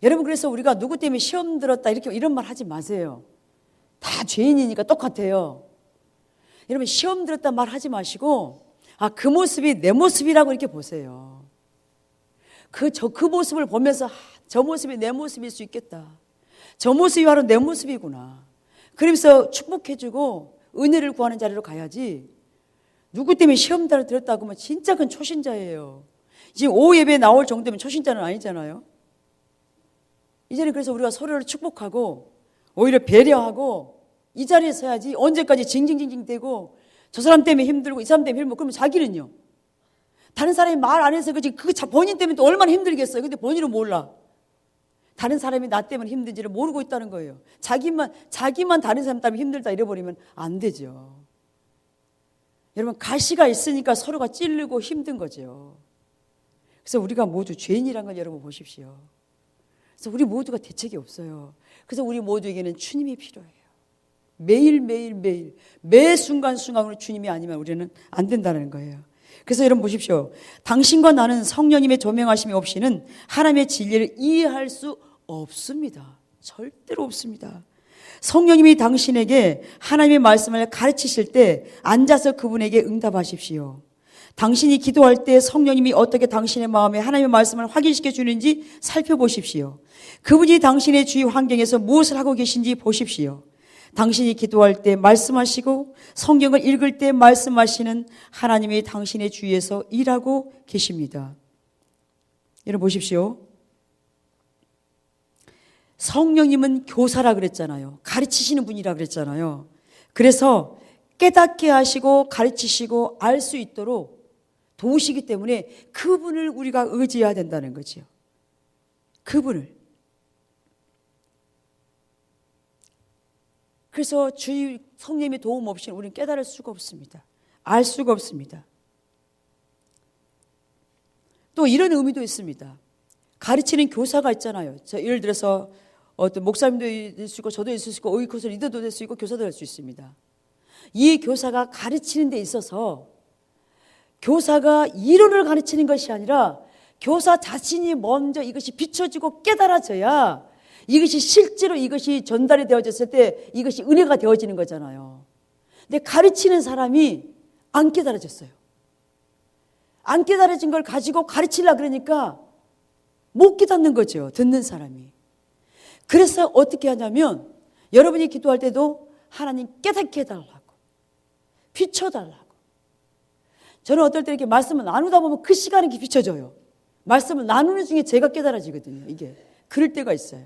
여러분 그래서 우리가 누구 때문에 시험 들었다 이렇게 이런 말 하지 마세요. 다 죄인이니까 똑같아요. 여러분 시험 들었다 말 하지 마시고 그 모습이 내 모습이라고 이렇게 보세요. 그 모습을 보면서 저 모습이 내 모습일 수 있겠다. 저 모습이 바로 내 모습이구나. 그러면서 축복해주고 은혜를 구하는 자리로 가야지. 누구 때문에 시험 들었다고 하면 진짜 그건 초신자예요. 지금 오후 예배에 나올 정도면 초신자는 아니잖아요. 이제는 그래서 우리가 서로를 축복하고 오히려 배려하고 이 자리에 서야지. 언제까지 징징징징 대고 저 사람 때문에 힘들고 이 사람 때문에 힘들고 그러면 자기는요. 다른 사람이 말 안 해서 그지 그 본인 때문에 또 얼마나 힘들겠어요. 근데 본인은 몰라. 다른 사람이 나 때문에 힘든지를 모르고 있다는 거예요. 자기만 다른 사람 때문에 힘들다 이래버리면 안 되죠. 여러분 가시가 있으니까 서로가 찔리고 힘든 거죠. 그래서 우리가 모두 죄인이라는 걸 여러분 보십시오. 그래서 우리 모두가 대책이 없어요. 그래서 우리 모두에게는 주님이 필요해요. 매일 매 순간순간으로 주님이 아니면 우리는 안 된다는 거예요. 그래서 여러분 보십시오. 당신과 나는 성령님의 조명하심이 없이는 하나님의 진리를 이해할 수 없습니다. 절대로 없습니다. 성령님이 당신에게 하나님의 말씀을 가르치실 때 앉아서 그분에게 응답하십시오. 당신이 기도할 때 성령님이 어떻게 당신의 마음에 하나님의 말씀을 확인시켜 주는지 살펴보십시오. 그분이 당신의 주위 환경에서 무엇을 하고 계신지 보십시오. 당신이 기도할 때 말씀하시고 성경을 읽을 때 말씀하시는 하나님이 당신의 주위에서 일하고 계십니다. 여러분 보십시오. 성령님은 교사라 그랬잖아요. 가르치시는 분이라 그랬잖아요. 그래서 깨닫게 하시고 가르치시고 알 수 있도록 도우시기 때문에 그분을 우리가 의지해야 된다는 거죠. 그분을. 그래서 주의 성령님의 도움 없이는 우리는 깨달을 수가 없습니다. 알 수가 없습니다. 또 이런 의미도 있습니다. 가르치는 교사가 있잖아요. 예를 들어서 어떤 목사님도 될 수 있고 저도 있을 수 있고 오이코스 리더도 될 수 있고 교사도 될 수 있습니다. 이 교사가 가르치는 데 있어서 교사가 이론을 가르치는 것이 아니라 교사 자신이 먼저 이것이 비춰지고 깨달아져야 이것이 실제로 이것이 전달이 되어졌을 때 이것이 은혜가 되어지는 거잖아요. 근데 가르치는 사람이 안 깨달아졌어요. 안 깨달아진 걸 가지고 가르치려고 그러니까 못 깨닫는 거죠. 듣는 사람이. 그래서 어떻게 하냐면 여러분이 기도할 때도 하나님 깨닫게 해달라고 비춰달라고. 저는 어떨 때 이렇게 말씀을 나누다 보면 그 시간이 비춰져요. 말씀을 나누는 중에 제가 깨달아지거든요. 이게 그럴 때가 있어요.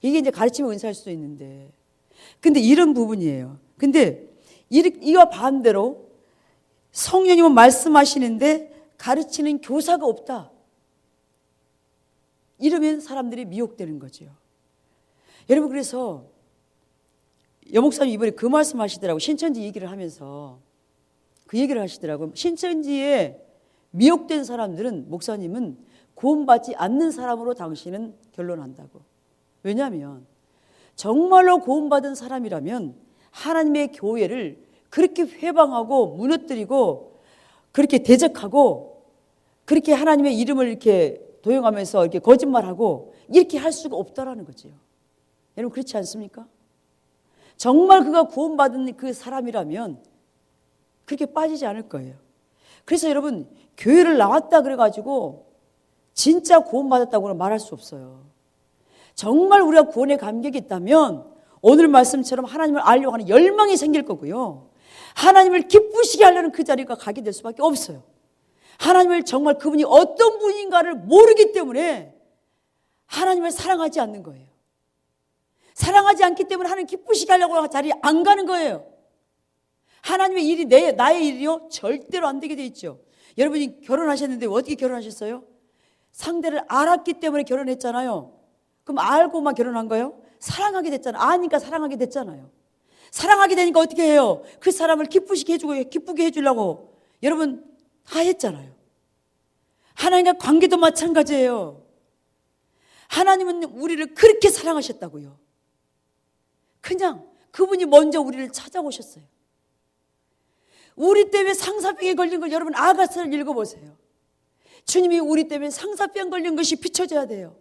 이게 이제 가르치면 은사일 수도 있는데 근데 이런 부분이에요. 근데 이와 반대로 성령님은 말씀하시는데 가르치는 교사가 없다. 이러면 사람들이 미혹되는 거죠. 여러분 그래서 여목사님 이번에 그 말씀하시더라고요. 신천지 얘기를 하면서 그 얘기를 하시더라고요. 신천지에 미혹된 사람들은 목사님은 구원받지 않는 사람으로 당신은 결론한다고. 왜냐하면 정말로 구원받은 사람이라면 하나님의 교회를 그렇게 회방하고 무너뜨리고 그렇게 대적하고 그렇게 하나님의 이름을 이렇게 도용하면서 이렇게 거짓말하고 이렇게 할 수가 없다라는 거죠. 여러분 그렇지 않습니까? 정말 그가 구원받은 그 사람이라면 그렇게 빠지지 않을 거예요. 그래서 여러분 교회를 나왔다 그래가지고 진짜 구원받았다고는 말할 수 없어요. 정말 우리가 구원의 감격이 있다면 오늘 말씀처럼 하나님을 알려고 하는 열망이 생길 거고요. 하나님을 기쁘시게 하려는 그 자리가 가게 될 수밖에 없어요. 하나님을 정말 그분이 어떤 분인가를 모르기 때문에 하나님을 사랑하지 않는 거예요. 사랑하지 않기 때문에 하나님 기쁘시게 하려고 하는 자리에 안 가는 거예요. 하나님의 일이 나의 일이요? 절대로 안 되게 돼 있죠. 여러분이 결혼하셨는데 어떻게 결혼하셨어요? 상대를 알았기 때문에 결혼했잖아요. 그럼 알고만 결혼한 거예요? 사랑하게 됐잖아요. 아니까 사랑하게 됐잖아요. 사랑하게 되니까 어떻게 해요? 그 사람을 기쁘게 해주고 기쁘게 해주려고 여러분 다 했잖아요. 하나님과 관계도 마찬가지예요. 하나님은 우리를 그렇게 사랑하셨다고요. 그냥 그분이 먼저 우리를 찾아오셨어요. 우리 때문에 상사병에 걸린 걸 여러분 아가서를 읽어보세요. 주님이 우리 때문에 상사병 걸린 것이 비춰져야 돼요.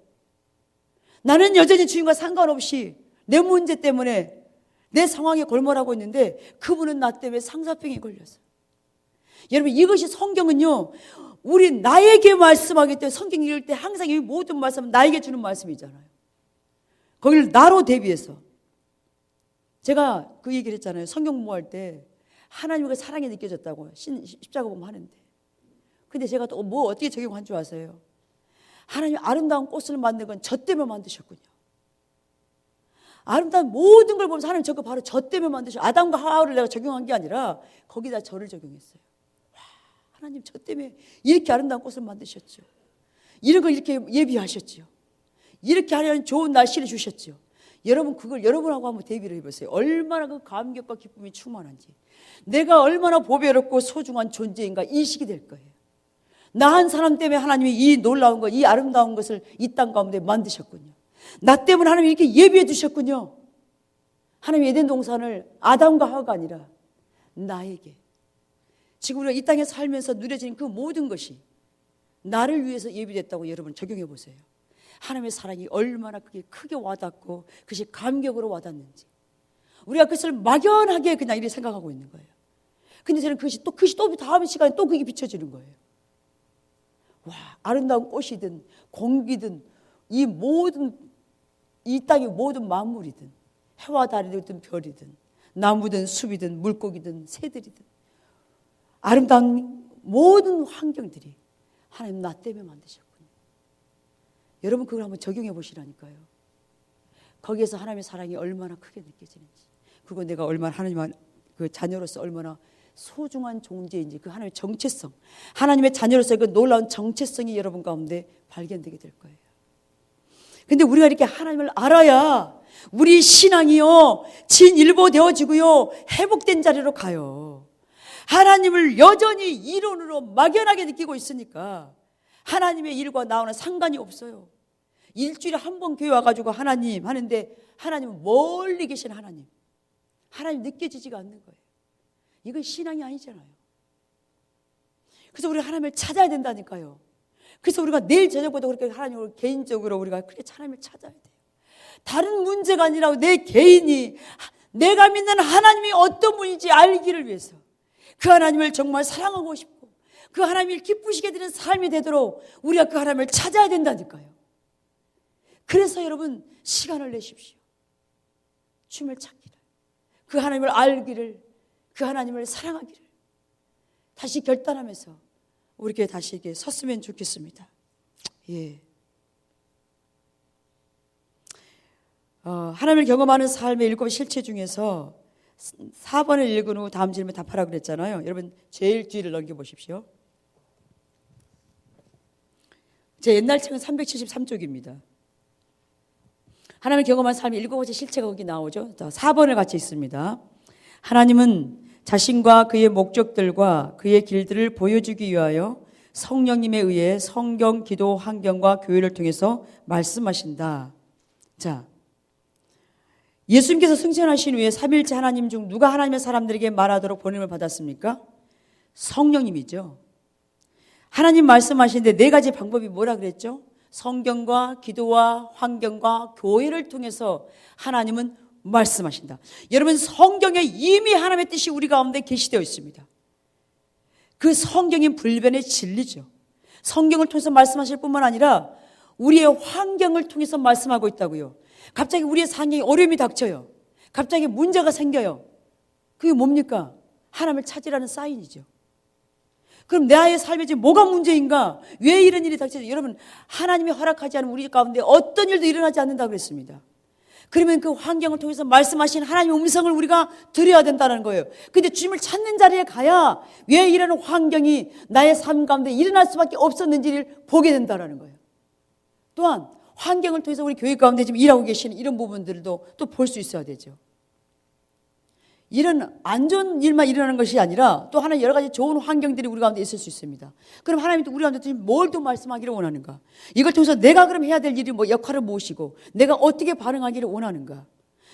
나는 여전히 주님과 상관없이 내 문제 때문에 내 상황에 골몰하고 있는데 그분은 나 때문에 상사병에 걸렸어요. 여러분 이것이 성경은요. 우리 나에게 말씀하기 때문에 성경 읽을 때 항상 이 모든 말씀은 나에게 주는 말씀이잖아요. 거기를 나로 대비해서 제가 그 얘기를 했잖아요. 성경 공부할 때 하나님의 사랑이 느껴졌다고 십자가 보면 하는데 근데 제가 또 뭐 어떻게 적용한 줄 아세요? 하나님 아름다운 꽃을 만든 건 저 때문에 만드셨군요. 아름다운 모든 걸 보면서 하나님 저거 바로 저 때문에 만드셨어요. 아담과 하와를 내가 적용한 게 아니라 거기다 저를 적용했어요. 와, 하나님 저 때문에 이렇게 아름다운 꽃을 만드셨죠. 이런 걸 이렇게 예비하셨죠. 이렇게 하려는 좋은 날씨를 주셨죠. 여러분 그걸 여러분하고 한번 대비를 해보세요. 얼마나 그 감격과 기쁨이 충만한지 내가 얼마나 보배롭고 소중한 존재인가 인식이 될 거예요. 나 한 사람 때문에 하나님이 이 놀라운 것, 이 아름다운 것을 이 땅 가운데 만드셨군요. 나 때문에 하나님이 이렇게 예비해 두셨군요. 하나님 에덴 동산을 아담과 하와가 아니라 나에게 지금 우리가 이 땅에 살면서 누려지는 그 모든 것이 나를 위해서 예비됐다고 여러분 적용해 보세요. 하나님의 사랑이 얼마나 그게 크게 와닿고 그것이 감격으로 와닿는지 우리가 그것을 막연하게 그냥 이렇게 생각하고 있는 거예요. 근데 저는 그것이 또 다음 시간에 또 그게 비춰지는 거예요. 와, 아름다운 꽃이든 공기든 이 모든 이 땅의 모든 만물이든 해와 달이든 별이든 나무든 숲이든 물고기든 새들이든 아름다운 모든 환경들이 하나님 나 때문에 만드셨군요. 여러분 그걸 한번 적용해 보시라니까요. 거기에서 하나님의 사랑이 얼마나 크게 느껴지는지 그리고 내가 얼마나 하나님의 그 자녀로서 얼마나 소중한 존재인지 그 하나님의 정체성 하나님의 자녀로서의 그 놀라운 정체성이 여러분 가운데 발견되게 될 거예요. 근데 우리가 이렇게 하나님을 알아야 우리 신앙이요 진일보되어지고요 회복된 자리로 가요. 하나님을 여전히 이론으로 막연하게 느끼고 있으니까 하나님의 일과 나와는 상관이 없어요. 일주일에 한 번 교회 와가지고 하나님 하는데 하나님은 멀리 계신 하나님 느껴지지가 않는 거예요. 이건 신앙이 아니잖아요. 그래서 우리가 하나님을 찾아야 된다니까요. 그래서 우리가 내일 저녁부터 그렇게 하나님을 개인적으로 우리가 그렇게 하나님을 찾아야 돼요. 다른 문제가 아니라 내 개인이 내가 믿는 하나님이 어떤 분인지 알기를 위해서 그 하나님을 정말 사랑하고 싶고 그 하나님을 기쁘시게 되는 삶이 되도록 우리가 그 하나님을 찾아야 된다니까요. 그래서 여러분 시간을 내십시오. 주님을 찾기를 그 하나님을 알기를 그 하나님을 사랑하기를 다시 결단하면서 우리 교회 다시 이렇게 섰으면 좋겠습니다. 예. 하나님을 경험하는 삶의 7 실체 중에서 4번을 읽은 후 다음 질문 답하라 그랬잖아요. 여러분 제일 뒤를 넘겨보십시오. 제 옛날 책은 373쪽입니다. 하나님을 경험한 삶의 7가지 실체가 거기 나오죠. 4번을 같이 있습니다. 하나님은 자신과 그의 목적들과 그의 길들을 보여주기 위하여 성령님에 의해 성경, 기도, 환경과 교회를 통해서 말씀하신다. 자, 예수님께서 승천하신 후에 삼일째 하나님 중 누가 하나님의 사람들에게 말하도록 보냄을 받았습니까? 성령님이죠. 하나님 말씀하시는데 4가지 방법이 뭐라 그랬죠? 성경과 기도와 환경과 교회를 통해서 하나님은 말씀하신다. 여러분 성경에 이미 하나님의 뜻이 우리 가운데 계시되어 있습니다. 그 성경인 불변의 진리죠. 성경을 통해서 말씀하실 뿐만 아니라 우리의 환경을 통해서 말씀하고 있다고요. 갑자기 우리의 상황에 어려움이 닥쳐요. 갑자기 문제가 생겨요. 그게 뭡니까? 하나님을 찾으라는 사인이죠. 그럼 나의 삶에 지금 뭐가 문제인가? 왜 이런 일이 닥쳐요? 여러분, 하나님이 허락하지 않은 우리 가운데 어떤 일도 일어나지 않는다고 그랬습니다. 그러면 그 환경을 통해서 말씀하신 하나님의 음성을 우리가 들어야 된다는 거예요. 근데 주님을 찾는 자리에 가야 왜 이런 환경이 나의 삶 가운데 일어날 수밖에 없었는지를 보게 된다는 거예요. 또한 환경을 통해서 우리 교회 가운데 지금 일하고 계시는 이런 부분들도 또 볼 수 있어야 되죠. 이런 안 좋은 일만 일어나는 것이 아니라 또 하나 여러 가지 좋은 환경들이 우리 가운데 있을 수 있습니다. 그럼 하나님이 또 우리 가운데 뭘 또 말씀하기를 원하는가? 이걸 통해서 내가 그럼 해야 될 일이 뭐 역할을 무엇이고 내가 어떻게 반응하기를 원하는가?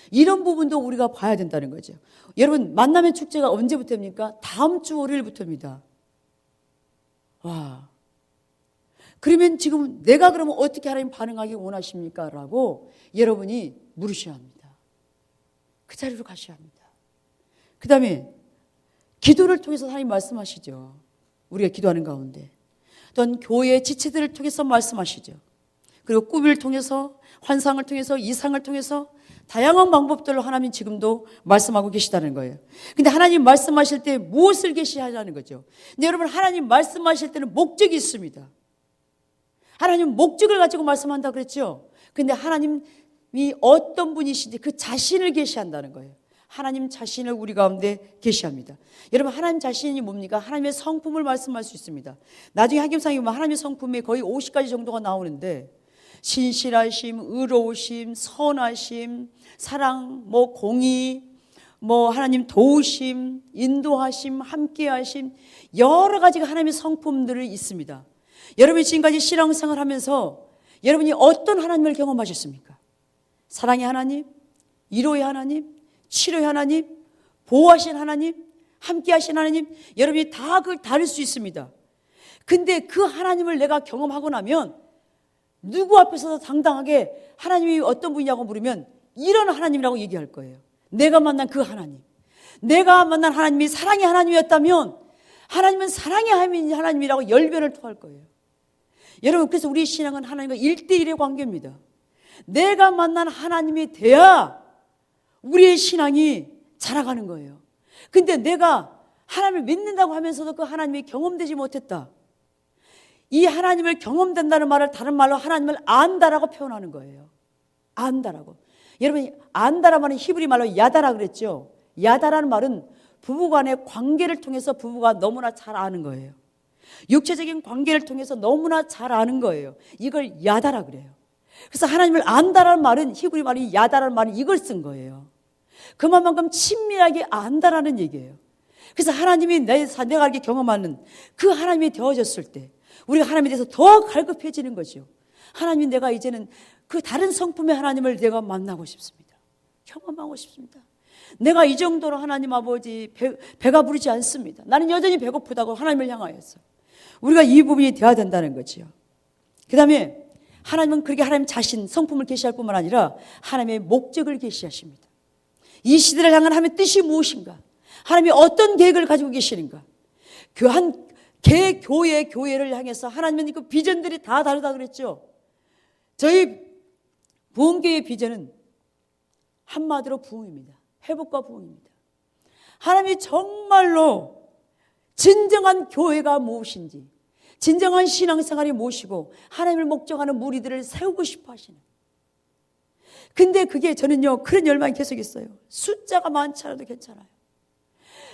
이런 부분도 우리가 봐야 된다는 거죠. 여러분, 만남의 축제가 언제부터입니까? 다음 주 월요일부터입니다. 와. 그러면 지금 내가 그러면 어떻게 하나님 반응하기 원하십니까? 라고 여러분이 물으셔야 합니다. 그 자리로 가셔야 합니다. 그 다음에 기도를 통해서 하나님 말씀하시죠. 우리가 기도하는 가운데 또한 교회의 지체들을 통해서 말씀하시죠. 그리고 꿈을 통해서, 환상을 통해서, 이상을 통해서 다양한 방법들로 하나님 지금도 말씀하고 계시다는 거예요. 근데 하나님 말씀하실 때 무엇을 계시하자는 거죠? 근데 여러분, 하나님 말씀하실 때는 목적이 있습니다. 하나님 목적을 가지고 말씀한다 그랬죠. 근데 하나님이 어떤 분이신지 그 자신을 계시한다는 거예요. 하나님 자신을 우리 가운데 계시합니다. 여러분, 하나님 자신이 뭡니까? 하나님의 성품을 말씀할 수 있습니다. 나중에 하김상에 보면 하나님의 성품이 거의 50가지 정도가 나오는데 신실하심, 의로우심, 선하심, 사랑, 공의, 하나님 도우심, 인도하심, 함께하심, 여러 가지가 하나님의 성품들이 있습니다. 여러분이 지금까지 신앙생활을 하면서 여러분이 어떤 하나님을 경험하셨습니까? 사랑의 하나님, 위로의 하나님, 치료의 하나님, 보호하신 하나님, 함께하신 하나님, 여러분이 다 그걸 다를 수 있습니다. 근데 그 하나님을 내가 경험하고 나면 누구 앞에서도 당당하게 하나님이 어떤 분이냐고 물으면 이런 하나님이라고 얘기할 거예요. 내가 만난 그 하나님, 내가 만난 하나님이 사랑의 하나님이었다면 하나님은 사랑의 하나님이라고 열변을 토할 거예요. 여러분, 그래서 우리 신앙은 하나님과 1대1의 관계입니다. 내가 만난 하나님이 돼야 우리의 신앙이 자라가는 거예요. 근데 내가 하나님을 믿는다고 하면서도 그 하나님이 경험되지 못했다. 이 하나님을 경험된다는 말을 다른 말로 하나님을 안다라고 표현하는 거예요. 안다라고. 여러분, 안다라는 말은 히브리 말로 야다라 그랬죠. 야다라는 말은 부부간의 관계를 통해서 부부가 너무나 잘 아는 거예요. 육체적인 관계를 통해서 너무나 잘 아는 거예요. 이걸 야다라 그래요. 그래서 하나님을 안다라는 말은 히브리 말이 야다라는 말은 이걸 쓴 거예요. 그만큼 친밀하게 안다라는 얘기예요. 그래서 하나님이 내가 이렇게 경험하는 그 하나님이 되어졌을 때 우리가 하나님에 대해서 더 갈급해지는 거죠. 하나님, 내가 이제는 그 다른 성품의 하나님을 내가 만나고 싶습니다. 경험하고 싶습니다. 내가 이 정도로 하나님 아버지 배가 부르지 않습니다. 나는 여전히 배고프다고 하나님을 향하여서 우리가 이 부분이 되어야 된다는 거죠. 그 다음에 하나님은 그렇게 하나님 자신 성품을 계시할 뿐만 아니라 하나님의 목적을 계시하십니다. 이 시대를 향한 하나님의 뜻이 무엇인가? 하나님이 어떤 계획을 가지고 계시는가? 한 교회를 향해서 하나님은 그 비전들이 다 다르다 그랬죠. 저희 부흥교회의 비전은 한마디로 부흥입니다. 회복과 부흥입니다. 하나님이 정말로 진정한 교회가 무엇인지, 진정한 신앙생활이 무엇이고 하나님을 목적하는 무리들을 세우고 싶어 하시는. 근데 그게 저는요, 그런 열망이 계속 있어요. 숫자가 많지 않아도 괜찮아요.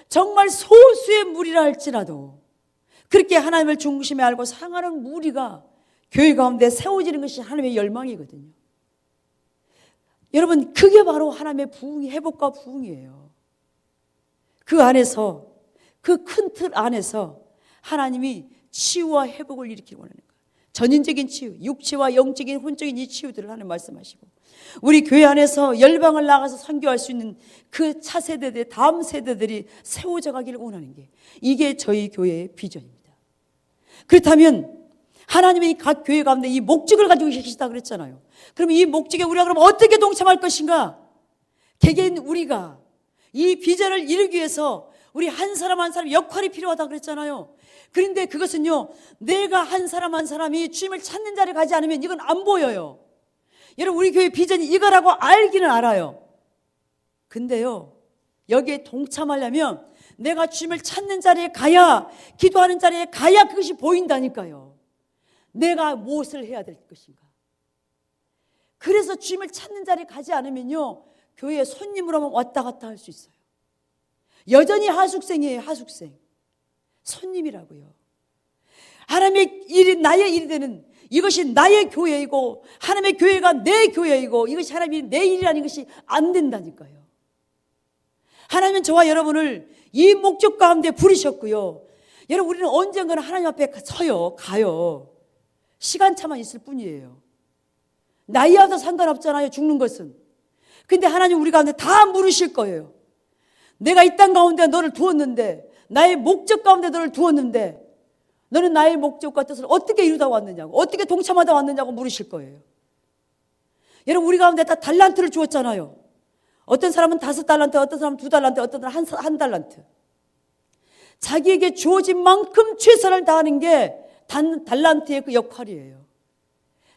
정말 소수의 무리라 할지라도 그렇게 하나님을 중심에 알고 사랑하는 무리가 교회 가운데 세워지는 것이 하나님의 열망이거든요. 여러분, 그게 바로 하나님의 부흥이, 회복과 부흥이에요. 그 안에서, 그 큰 틀 안에서 하나님이 치유와 회복을 일으키기 원하는 거예요. 전인적인 치유, 육체와 영적인 혼적인 이 치유들을 하나님 말씀하시고, 우리 교회 안에서 열방을 나가서 선교할 수 있는 그 차세대들, 다음 세대들이 세워져 가기를 원하는 게, 이게 저희 교회의 비전입니다. 그렇다면 하나님이 각 교회 가운데 이 목적을 가지고 계시다 그랬잖아요. 그럼 이 목적에 우리가 그럼 어떻게 동참할 것인가? 개개인 우리가 이 비전을 이루기 위해서 우리 한 사람 한 사람 역할이 필요하다 그랬잖아요. 그런데 그것은요, 내가 한 사람 한 사람이 주님을 찾는 자리에 가지 않으면 이건 안 보여요. 여러분, 우리 교회 비전이 이거라고 알기는 알아요. 근데요, 여기에 동참하려면 내가 주님을 찾는 자리에 가야, 기도하는 자리에 가야 그것이 보인다니까요. 내가 무엇을 해야 될 것인가. 그래서 주님을 찾는 자리에 가지 않으면요, 교회에 손님으로만 왔다 갔다 할 수 있어요. 여전히 하숙생이에요. 하숙생. 손님이라고요. 하나님의 일이 나의 일이 되는, 이것이 나의 교회이고 하나님의 교회가 내 교회이고 이것이 하나님이 내 일이라는 것이 안 된다니까요. 하나님은 저와 여러분을 이 목적 가운데 부르셨고요. 여러분, 우리는 언젠가는 하나님 앞에 서요. 가요. 시간차만 있을 뿐이에요. 나이와도 상관없잖아요, 죽는 것은. 근데 하나님 우리 가운데 다 물으실 거예요. 내가 이 땅 가운데 너를 두었는데, 나의 목적 가운데 너를 두었는데 너는 나의 목적과 뜻을 어떻게 이루다 왔느냐고, 어떻게 동참하다 왔느냐고 물으실 거예요. 여러분, 우리 가운데 다 달란트를 주었잖아요. 어떤 사람은 5달란트, 어떤 사람은 2달란트, 어떤 사람은 한 달란트. 자기에게 주어진 만큼 최선을 다하는 게 달란트의 그 역할이에요.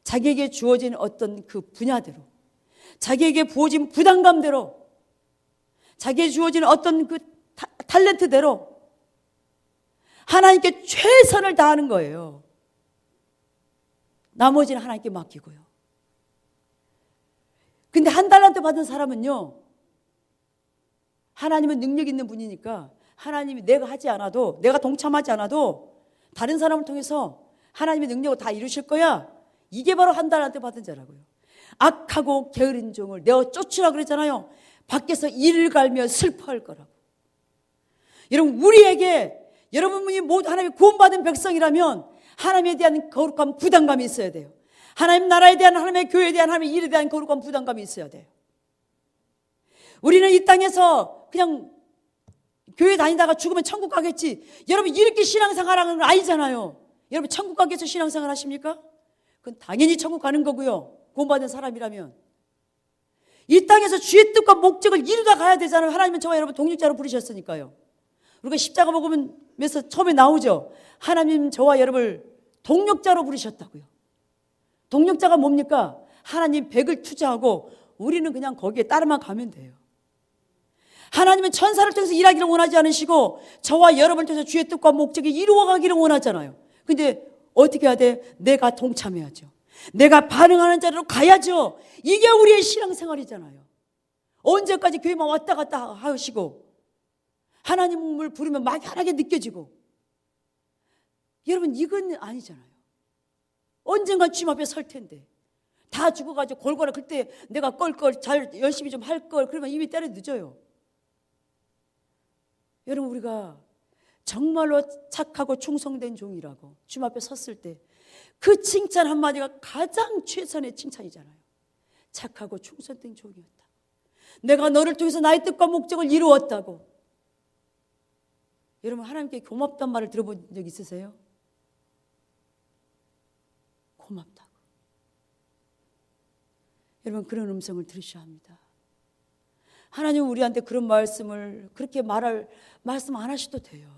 자기에게 주어진 어떤 그 분야대로, 자기에게 부어진 부담감대로, 자기에게 주어진 어떤 그 탤런트대로 하나님께 최선을 다하는 거예요. 나머지는 하나님께 맡기고요. 근데 1달란트 받은 사람은요, 하나님은 능력 있는 분이니까 하나님이 내가 하지 않아도, 내가 동참하지 않아도 다른 사람을 통해서 하나님의 능력을 다 이루실 거야. 이게 바로 1달란트 받은 자라고요. 악하고 게으른 종을 내어 쫓으라 그랬잖아요. 밖에서 이를 갈며 슬퍼할 거라고. 여러분, 우리에게, 여러분이 모두 하나님의 구원받은 백성이라면 하나님에 대한 거룩한 부담감이 있어야 돼요. 하나님 나라에 대한, 하나님의 교회에 대한, 하나님의 일에 대한 거룩한 부담감이 있어야 돼요. 우리는 이 땅에서 그냥 교회 다니다가 죽으면 천국 가겠지. 여러분, 이렇게 신앙생활 하는 건 아니잖아요. 여러분, 천국 가기 위해서 신앙생활 하십니까? 그건 당연히 천국 가는 거고요. 구원받은 사람이라면. 이 땅에서 주의 뜻과 목적을 이루다 가야 되잖아요. 하나님은 저와 여러분 동력자로 부르셨으니까요. 우리가 십자가 복음에서 처음에 나오죠. 하나님 저와 여러분을 동력자로 부르셨다고요. 동력자가 뭡니까? 하나님 100을 투자하고 우리는 그냥 거기에 따라만 가면 돼요. 하나님은 천사를 통해서 일하기를 원하지 않으시고 저와 여러분을 통해서 주의 뜻과 목적이 이루어가기를 원하잖아요. 근데 어떻게 해야 돼? 내가 동참해야죠. 내가 반응하는 자리로 가야죠. 이게 우리의 신앙생활이잖아요. 언제까지 교회만 왔다 갔다 하시고 하나님을 부르면 막연하게 느껴지고, 여러분, 이건 아니잖아요. 언젠가 주님 앞에 설 텐데 다 죽어가지고 골고루 그때 내가 껄껄 잘 열심히 좀 할 걸, 그러면 이미 때려 늦어요. 여러분, 우리가 정말로 착하고 충성된 종이라고 주님 앞에 섰을 때 그 칭찬 한마디가 가장 최선의 칭찬이잖아요. 착하고 충성된 종이었다. 내가 너를 통해서 나의 뜻과 목적을 이루었다고. 여러분, 하나님께 고맙단 말을 들어본 적 있으세요? 고맙다고. 여러분, 그런 음성을 들으셔야 합니다. 하나님은 우리한테 그런 말씀을 그렇게 말씀 안 하셔도 돼요.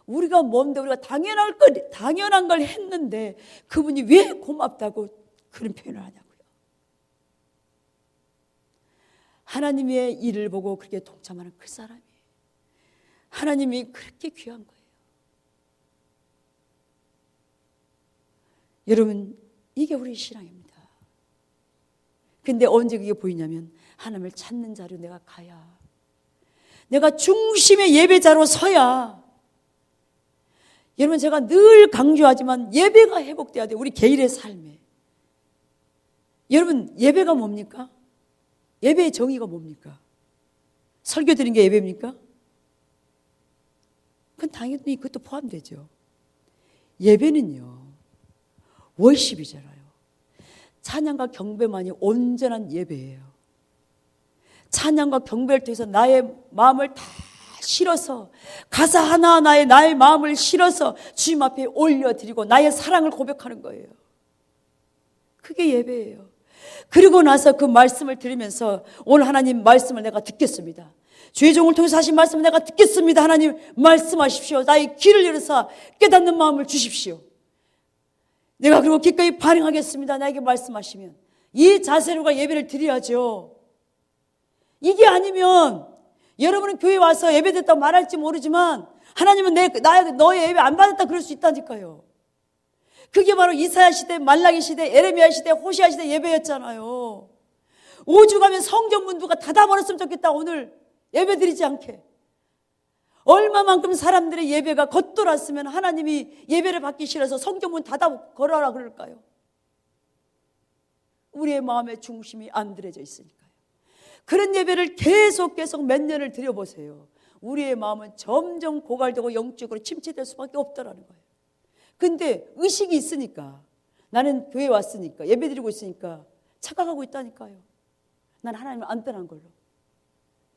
우리가 뭔데, 우리가 당연한 걸 했는데 그분이 왜 고맙다고 그런 표현을 하냐고요. 하나님의 일을 보고 그렇게 동참하는 그 사람이, 하나님이 그렇게 귀한 거예요. 여러분, 이게 우리 신앙입니다. 근데 언제 그게 보이냐면 하나님을 찾는 자로 내가 가야, 내가 중심의 예배자로 서야. 여러분, 제가 늘 강조하지만 예배가 회복돼야 돼요. 우리 개인의 삶에. 여러분, 예배가 뭡니까? 예배의 정의가 뭡니까? 설교 드리는 게 예배입니까? 그건 당연히 그것도 포함되죠. 예배는요, 월십이잖아요. 찬양과 경배만이 온전한 예배예요. 찬양과 경배를 통해서 나의 마음을 다 실어서, 가사 하나하나에 나의 마음을 실어서 주님 앞에 올려드리고 나의 사랑을 고백하는 거예요. 그게 예배예요. 그리고 나서 그 말씀을 들으면서 오늘 하나님 말씀을 내가 듣겠습니다. 주의 종을 통해서 하신 말씀을 내가 듣겠습니다. 하나님 말씀하십시오. 나의 귀를 열어서 깨닫는 마음을 주십시오. 내가 그리고 기꺼이 반응하겠습니다. 나에게 말씀하시면. 이 자세로가 예배를 드려야죠. 이게 아니면 여러분은 교회 와서 예배됐다고 말할지 모르지만 하나님은 너의 예배 안 받았다 그럴 수 있다니까요. 그게 바로 이사야 시대, 말라기 시대, 에레미야 시대, 호시아 시대 예배였잖아요. 오죽하면 성전 누가 닫아버렸으면 좋겠다. 오늘 예배드리지 않게. 얼마만큼 사람들의 예배가 겉돌았으면 하나님이 예배를 받기 싫어서 성전문 닫아 걸어라 그럴까요? 우리의 마음의 중심이 안 들여져 있으니까요. 그런 예배를 계속 몇 년을 드려보세요. 우리의 마음은 점점 고갈되고 영적으로 침체될 수밖에 없다라는 거예요. 근데 의식이 있으니까, 나는 교회 왔으니까, 예배 드리고 있으니까 착각하고 있다니까요. 난 하나님을 안 떠난 걸로.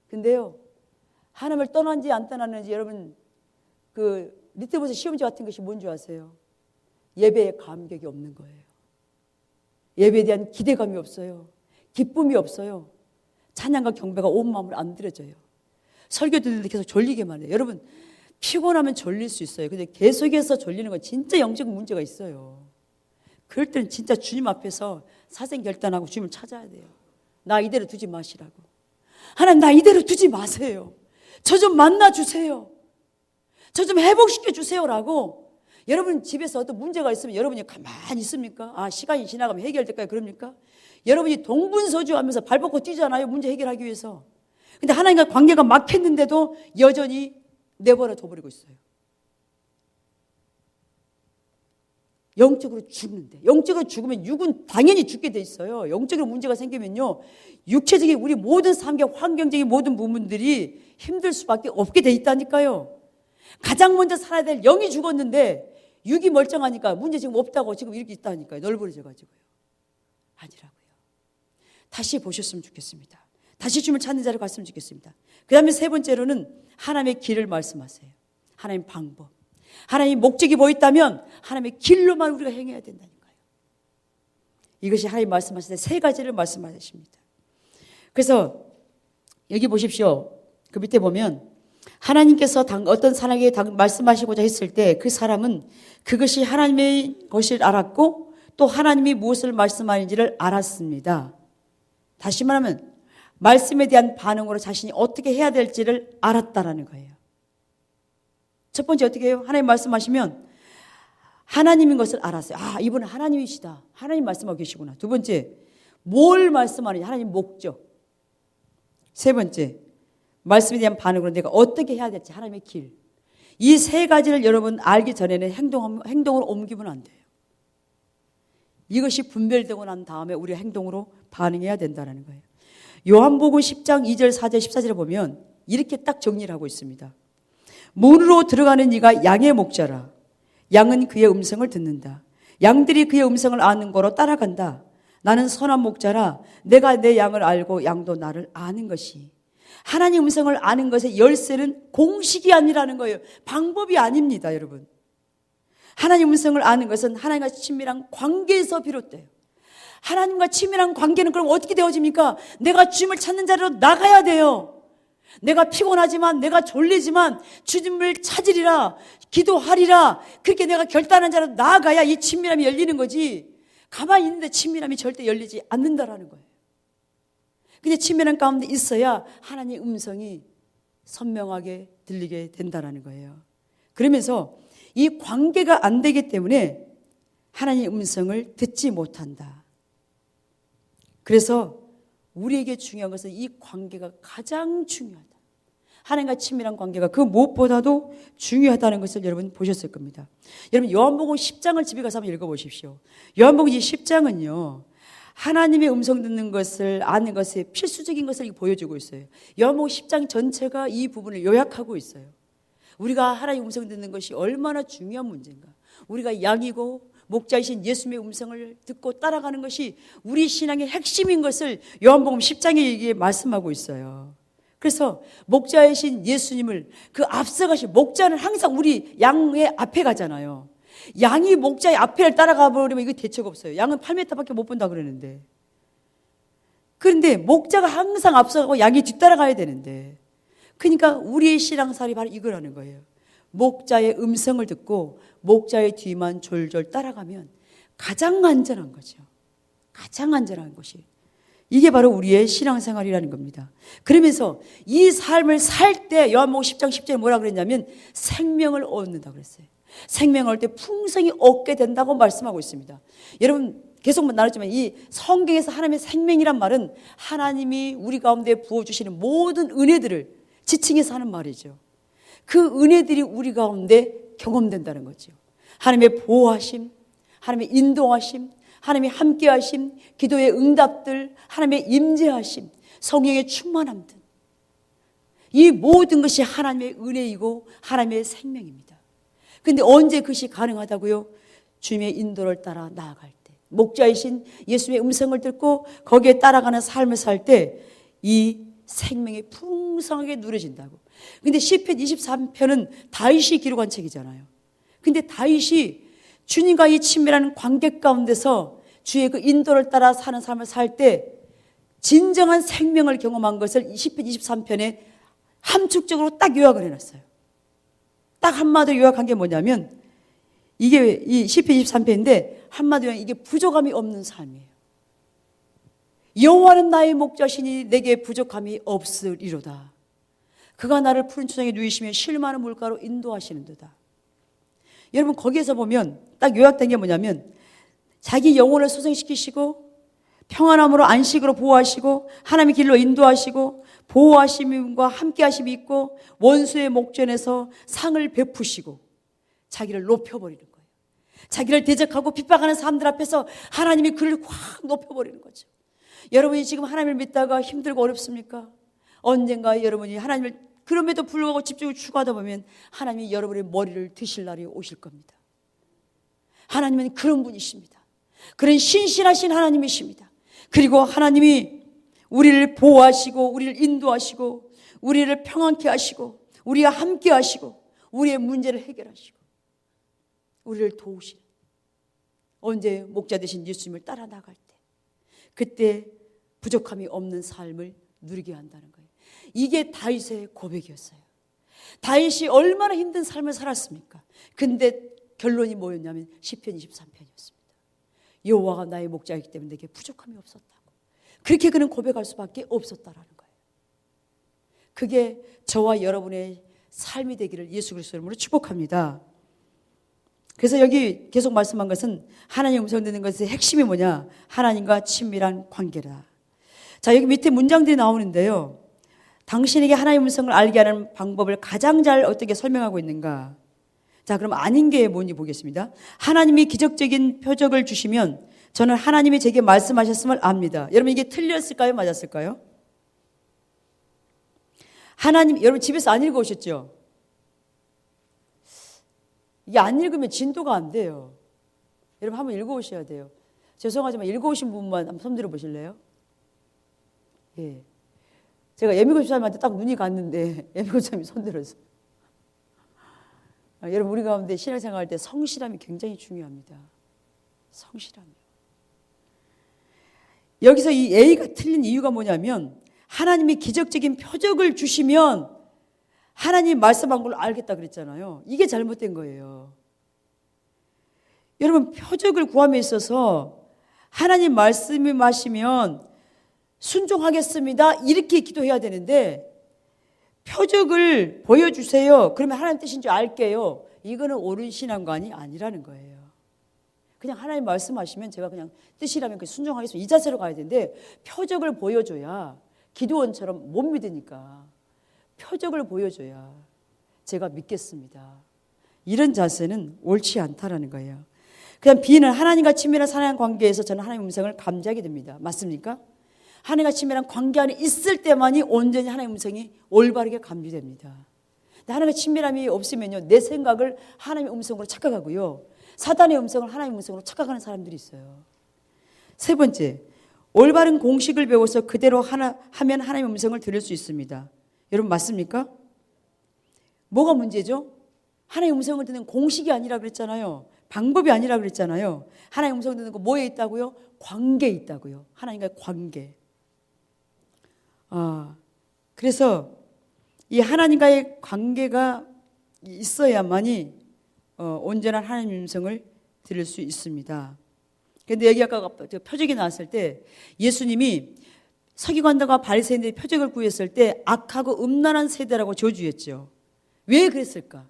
근데요, 하나님을 떠난지 안 떠났는지 여러분 그 리트머스 시험지 같은 것이 뭔지 아세요? 예배에 감격이 없는 거예요. 예배에 대한 기대감이 없어요. 기쁨이 없어요. 찬양과 경배가 온 마음으로 안 드려져요. 설교 듣는데 계속 졸리게만 해요. 여러분 피곤하면 졸릴 수 있어요. 근데 계속해서 졸리는 건 진짜 영적 문제가 있어요. 그럴 때는 진짜 주님 앞에서 사생 결단하고 주님을 찾아야 돼요. 나 이대로 두지 마시라고. 하나님 나 이대로 두지 마세요. 저 좀 만나주세요. 저 좀 회복시켜 주세요라고. 여러분 집에서 어떤 문제가 있으면 여러분이 가만히 있습니까? 아 시간이 지나가면 해결될까요? 그럽니까? 여러분이 동분서주하면서 발 뻗고 뛰잖아요. 문제 해결하기 위해서. 근데 하나님과 관계가 막혔는데도 여전히 내버려 둬버리고 있어요. 영적으로 죽는데, 영적으로 죽으면 육은 당연히 죽게 돼 있어요. 영적으로 문제가 생기면요, 육체적인 우리 모든 삶의 환경적인 모든 부분들이 힘들 수밖에 없게 돼 있다니까요. 가장 먼저 살아야 될 영이 죽었는데 육이 멀쩡하니까 문제 지금 없다고 지금 이렇게 있다니까요. 널브러져 가지고요. 아니라고요. 다시 보셨으면 좋겠습니다. 다시 주님을 찾는 자리로 갔으면 좋겠습니다. 그 다음에 세 번째로는 하나님의 길을 말씀하세요. 하나님의 방법. 하나님의 목적이 뭐 있다면 하나님의 길로만 우리가 행해야 된다니까요. 이것이 하나님 말씀하실 때 세 가지를 말씀하십니다. 그래서 여기 보십시오. 그 밑에 보면 하나님께서 어떤 사람에게 말씀하시고자 했을 때 그 사람은 그것이 하나님의 것을 알았고 또 하나님이 무엇을 말씀하는지를 알았습니다. 다시 말하면 말씀에 대한 반응으로 자신이 어떻게 해야 될지를 알았다라는 거예요. 첫 번째 어떻게 해요? 하나님 말씀하시면 하나님인 것을 알았어요. 아, 이분은 하나님이시다. 하나님 말씀하고 계시구나. 두 번째, 뭘 말씀하느냐? 하나님 목적. 세 번째, 말씀에 대한 반응으로 내가 어떻게 해야 될지 하나님의 길. 이 세 가지를 여러분 알기 전에는 행동으로 옮기면 안 돼요. 이것이 분별되고 난 다음에 우리가 행동으로 반응해야 된다는 거예요. 요한복음 10장 2절 4절 14절에 보면 이렇게 딱 정리를 하고 있습니다. 문으로 들어가는 이가 양의 목자라. 양은 그의 음성을 듣는다. 양들이 그의 음성을 아는 거로 따라간다. 나는 선한 목자라. 내가 내 양을 알고 양도 나를 아는 것이. 하나님 음성을 아는 것의 열쇠는 공식이 아니라는 거예요. 방법이 아닙니다, 여러분. 하나님 음성을 아는 것은 하나님과 친밀한 관계에서 비롯돼요. 하나님과 친밀한 관계는 그럼 어떻게 되어집니까? 내가 주님을 찾는 자리로 나가야 돼요. 내가 피곤하지만, 내가 졸리지만 주님을 찾으리라, 기도하리라, 그렇게 내가 결단한 자로 나아가야 이 친밀함이 열리는 거지. 가만히 있는데 친밀함이 절대 열리지 않는다라는 거예요. 근데 친밀한 가운데 있어야 하나님의 음성이 선명하게 들리게 된다라는 거예요. 그러면서 이 관계가 안 되기 때문에 하나님의 음성을 듣지 못한다. 그래서 우리에게 중요한 것은 이 관계가 가장 중요하다. 하나님과 친밀한 관계가 그 무엇보다도 중요하다는 것을 여러분 보셨을 겁니다. 여러분 요한복음 10장을 집에 가서 한번 읽어보십시오. 요한복음 10장은요. 하나님의 음성 듣는 것을 아는 것의 필수적인 것을 보여주고 있어요. 요한복음 10장 전체가 이 부분을 요약하고 있어요. 우리가 하나님의 음성 듣는 것이 얼마나 중요한 문제인가. 우리가 양이고 목자이신 예수님의 음성을 듣고 따라가는 것이 우리 신앙의 핵심인 것을 요한복음 10장에 말씀하고 있어요. 그래서 목자이신 예수님을 그 앞서가신 목자는 항상 우리 양의 앞에 가잖아요. 양이 목자의 앞에를 따라가 버리면 이거 대책 없어요. 양은 8m밖에 못 본다 그러는데. 그런데 목자가 항상 앞서가고 양이 뒤따라가야 되는데. 그러니까 우리의 신앙생활이 바로 이거라는 거예요. 목자의 음성을 듣고 목자의 뒤만 졸졸 따라가면 가장 안전한 거죠. 가장 안전한 것이. 이게 바로 우리의 신앙생활이라는 겁니다. 그러면서 이 삶을 살 때 요한복음 10장 10절에 뭐라 그랬냐면 생명을 얻는다고 그랬어요. 생명을 얻을 때 풍성히 얻게 된다고 말씀하고 있습니다. 여러분 계속 나눴지만 이 성경에서 하나님의 생명이란 말은 하나님이 우리 가운데 부어주시는 모든 은혜들을 지칭해서 하는 말이죠. 그 은혜들이 우리 가운데 경험된다는 거죠. 하나님의 보호하심, 하나님의 인도하심, 하나님의 함께하심, 기도의 응답들, 하나님의 임재하심, 성령의 충만함 등 이 모든 것이 하나님의 은혜이고 하나님의 생명입니다. 그런데 언제 그것이 가능하다고요? 주님의 인도를 따라 나아갈 때, 목자이신 예수님의 음성을 듣고 거기에 따라가는 삶을 살 때 이 생명이 풍성하게 누려진다고. 근데 시편 23편은 다윗이 기록한 책이잖아요. 근데 다윗이 주님과 이 친밀한 관계 가운데서 주의 그 인도를 따라 사는 삶을 살 때 진정한 생명을 경험한 것을 시편 23편에 함축적으로 딱 요약을 해놨어요. 딱 한마디로 요약한 게 뭐냐면 이게 이 시편 23편인데 한마디로 이게 부족함이 없는 삶이에요. 여호와는 나의 목자시니 내게 부족함이 없으리로다. 그가 나를 푸른 초장에 누이시며 쉴 만한 물가로 인도하시는도다. 여러분 거기에서 보면 딱 요약된 게 뭐냐면 자기 영혼을 소생시키시고 평안함으로 안식으로 보호하시고 하나님의 길로 인도하시고 보호하심과 함께하심이 있고 원수의 목전에서 상을 베푸시고 자기를 높여버리는 거예요. 자기를 대적하고 핍박하는 사람들 앞에서 하나님이 그를 확 높여버리는 거죠. 여러분이 지금 하나님을 믿다가 힘들고 어렵습니까? 언젠가 여러분이 하나님을 그럼에도 불구하고 집중을 추구하다 보면 하나님이 여러분의 머리를 드실 날이 오실 겁니다. 하나님은 그런 분이십니다. 그런 신실하신 하나님이십니다. 그리고 하나님이 우리를 보호하시고 우리를 인도하시고 우리를 평안케 하시고 우리와 함께 하시고 우리의 문제를 해결하시고 우리를 도우시는 언제 목자 되신 예수님을 따라 나갈 때 그때 부족함이 없는 삶을 누리게 한다는 거예요. 이게 다윗의 고백이었어요. 다윗이 얼마나 힘든 삶을 살았습니까? 근데 결론이 뭐였냐면 시편 23편이었습니다. 여호와가 나의 목자이기 때문에 내게 부족함이 없었다고. 그렇게 그는 고백할 수밖에 없었다라는 거예요. 그게 저와 여러분의 삶이 되기를 예수 그리스도 이름으로 축복합니다. 그래서 여기 계속 말씀한 것은 하나님 음성 듣는 것의 핵심이 뭐냐? 하나님과 친밀한 관계라. 자, 여기 밑에 문장들이 나오는데요. 당신에게 하나님의 음성을 알게 하는 방법을 가장 잘 어떻게 설명하고 있는가? 자, 그럼 아닌 게 뭔지 보겠습니다. 하나님이 기적적인 표적을 주시면 저는 하나님이 제게 말씀하셨음을 압니다. 여러분 이게 틀렸을까요? 맞았을까요? 하나님, 여러분 집에서 안 읽어오셨죠? 이게 안 읽으면 진도가 안 돼요. 여러분 한번 읽어오셔야 돼요. 죄송하지만 읽어오신 분만 한번 손 들어보실래요? 예. 제가 예미곤 집사님한테 딱 눈이 갔는데 예미곤 집사님이 손 들었어요. 여러분 우리 가운데 신앙생활 할 때 성실함이 굉장히 중요합니다. 성실함이요. 여기서 이 A가 틀린 이유가 뭐냐면 하나님이 기적적인 표적을 주시면 하나님 말씀한 걸 알겠다 그랬잖아요. 이게 잘못된 거예요. 여러분 표적을 구함에 있어서 하나님 말씀이 마시면 순종하겠습니다 이렇게 기도해야 되는데 표적을 보여주세요. 그러면 하나님 뜻인 줄 알게요. 이거는 옳은 신앙관이 아니라는 거예요. 그냥 하나님 말씀하시면 제가 그냥 뜻이라면 순종하겠습니다. 이 자세로 가야 되는데 표적을 보여줘야 기도원처럼 못 믿으니까 표적을 보여줘야 제가 믿겠습니다. 이런 자세는 옳지 않다라는 거예요. 그냥 B는 하나님과 친밀한 사랑 관계에서 저는 하나님의 음성을 감지하게 됩니다. 맞습니까? 하나님과 친밀한 관계 안에 있을 때만이 온전히 하나님의 음성이 올바르게 감지됩니다. 하나님과 친밀함이 없으면요, 내 생각을 하나님의 음성으로 착각하고요, 사단의 음성을 하나님의 음성으로 착각하는 사람들이 있어요. 세 번째, 올바른 공식을 배워서 그대로 하면 하나님의 음성을 들을 수 있습니다. 여러분 맞습니까? 뭐가 문제죠? 하나님의 음성을 듣는 공식이 아니라 그랬잖아요. 방법이 아니라 그랬잖아요. 하나님의 음성을 듣는 거 뭐에 있다고요? 관계에 있다고요. 하나님과의 관계. 그래서 이 하나님과의 관계가 있어야만이 온전한 하나님의 음성을 들을 수 있습니다. 그런데 여기 아까 표적이 나왔을 때 예수님이 서기관들과 바리새인들이 표적을 구했을 때 악하고 음란한 세대라고 저주했죠. 왜 그랬을까?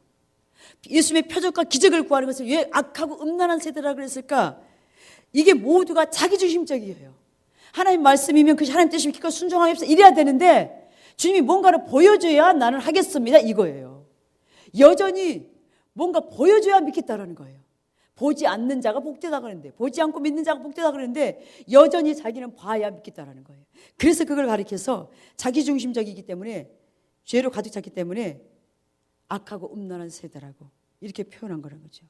예수님의 표적과 기적을 구하는 것을 왜 악하고 음란한 세대라고 그랬을까? 이게 모두가 자기중심적이에요. 하나님 말씀이면 그것이 하나님 뜻이면 기껏 순종하겠어 이래야 되는데 주님이 뭔가를 보여줘야 나는 하겠습니다 이거예요. 여전히 뭔가 보여줘야 믿겠다라는 거예요. 보지 않는 자가 복되다 그러는데, 보지 않고 믿는 자가 복되다 그러는데 여전히 자기는 봐야 믿겠다라는 거예요. 그래서 그걸 가리켜서 자기중심적이기 때문에, 죄로 가득 찼기 때문에 악하고 음란한 세대라고 이렇게 표현한 거라는 거죠.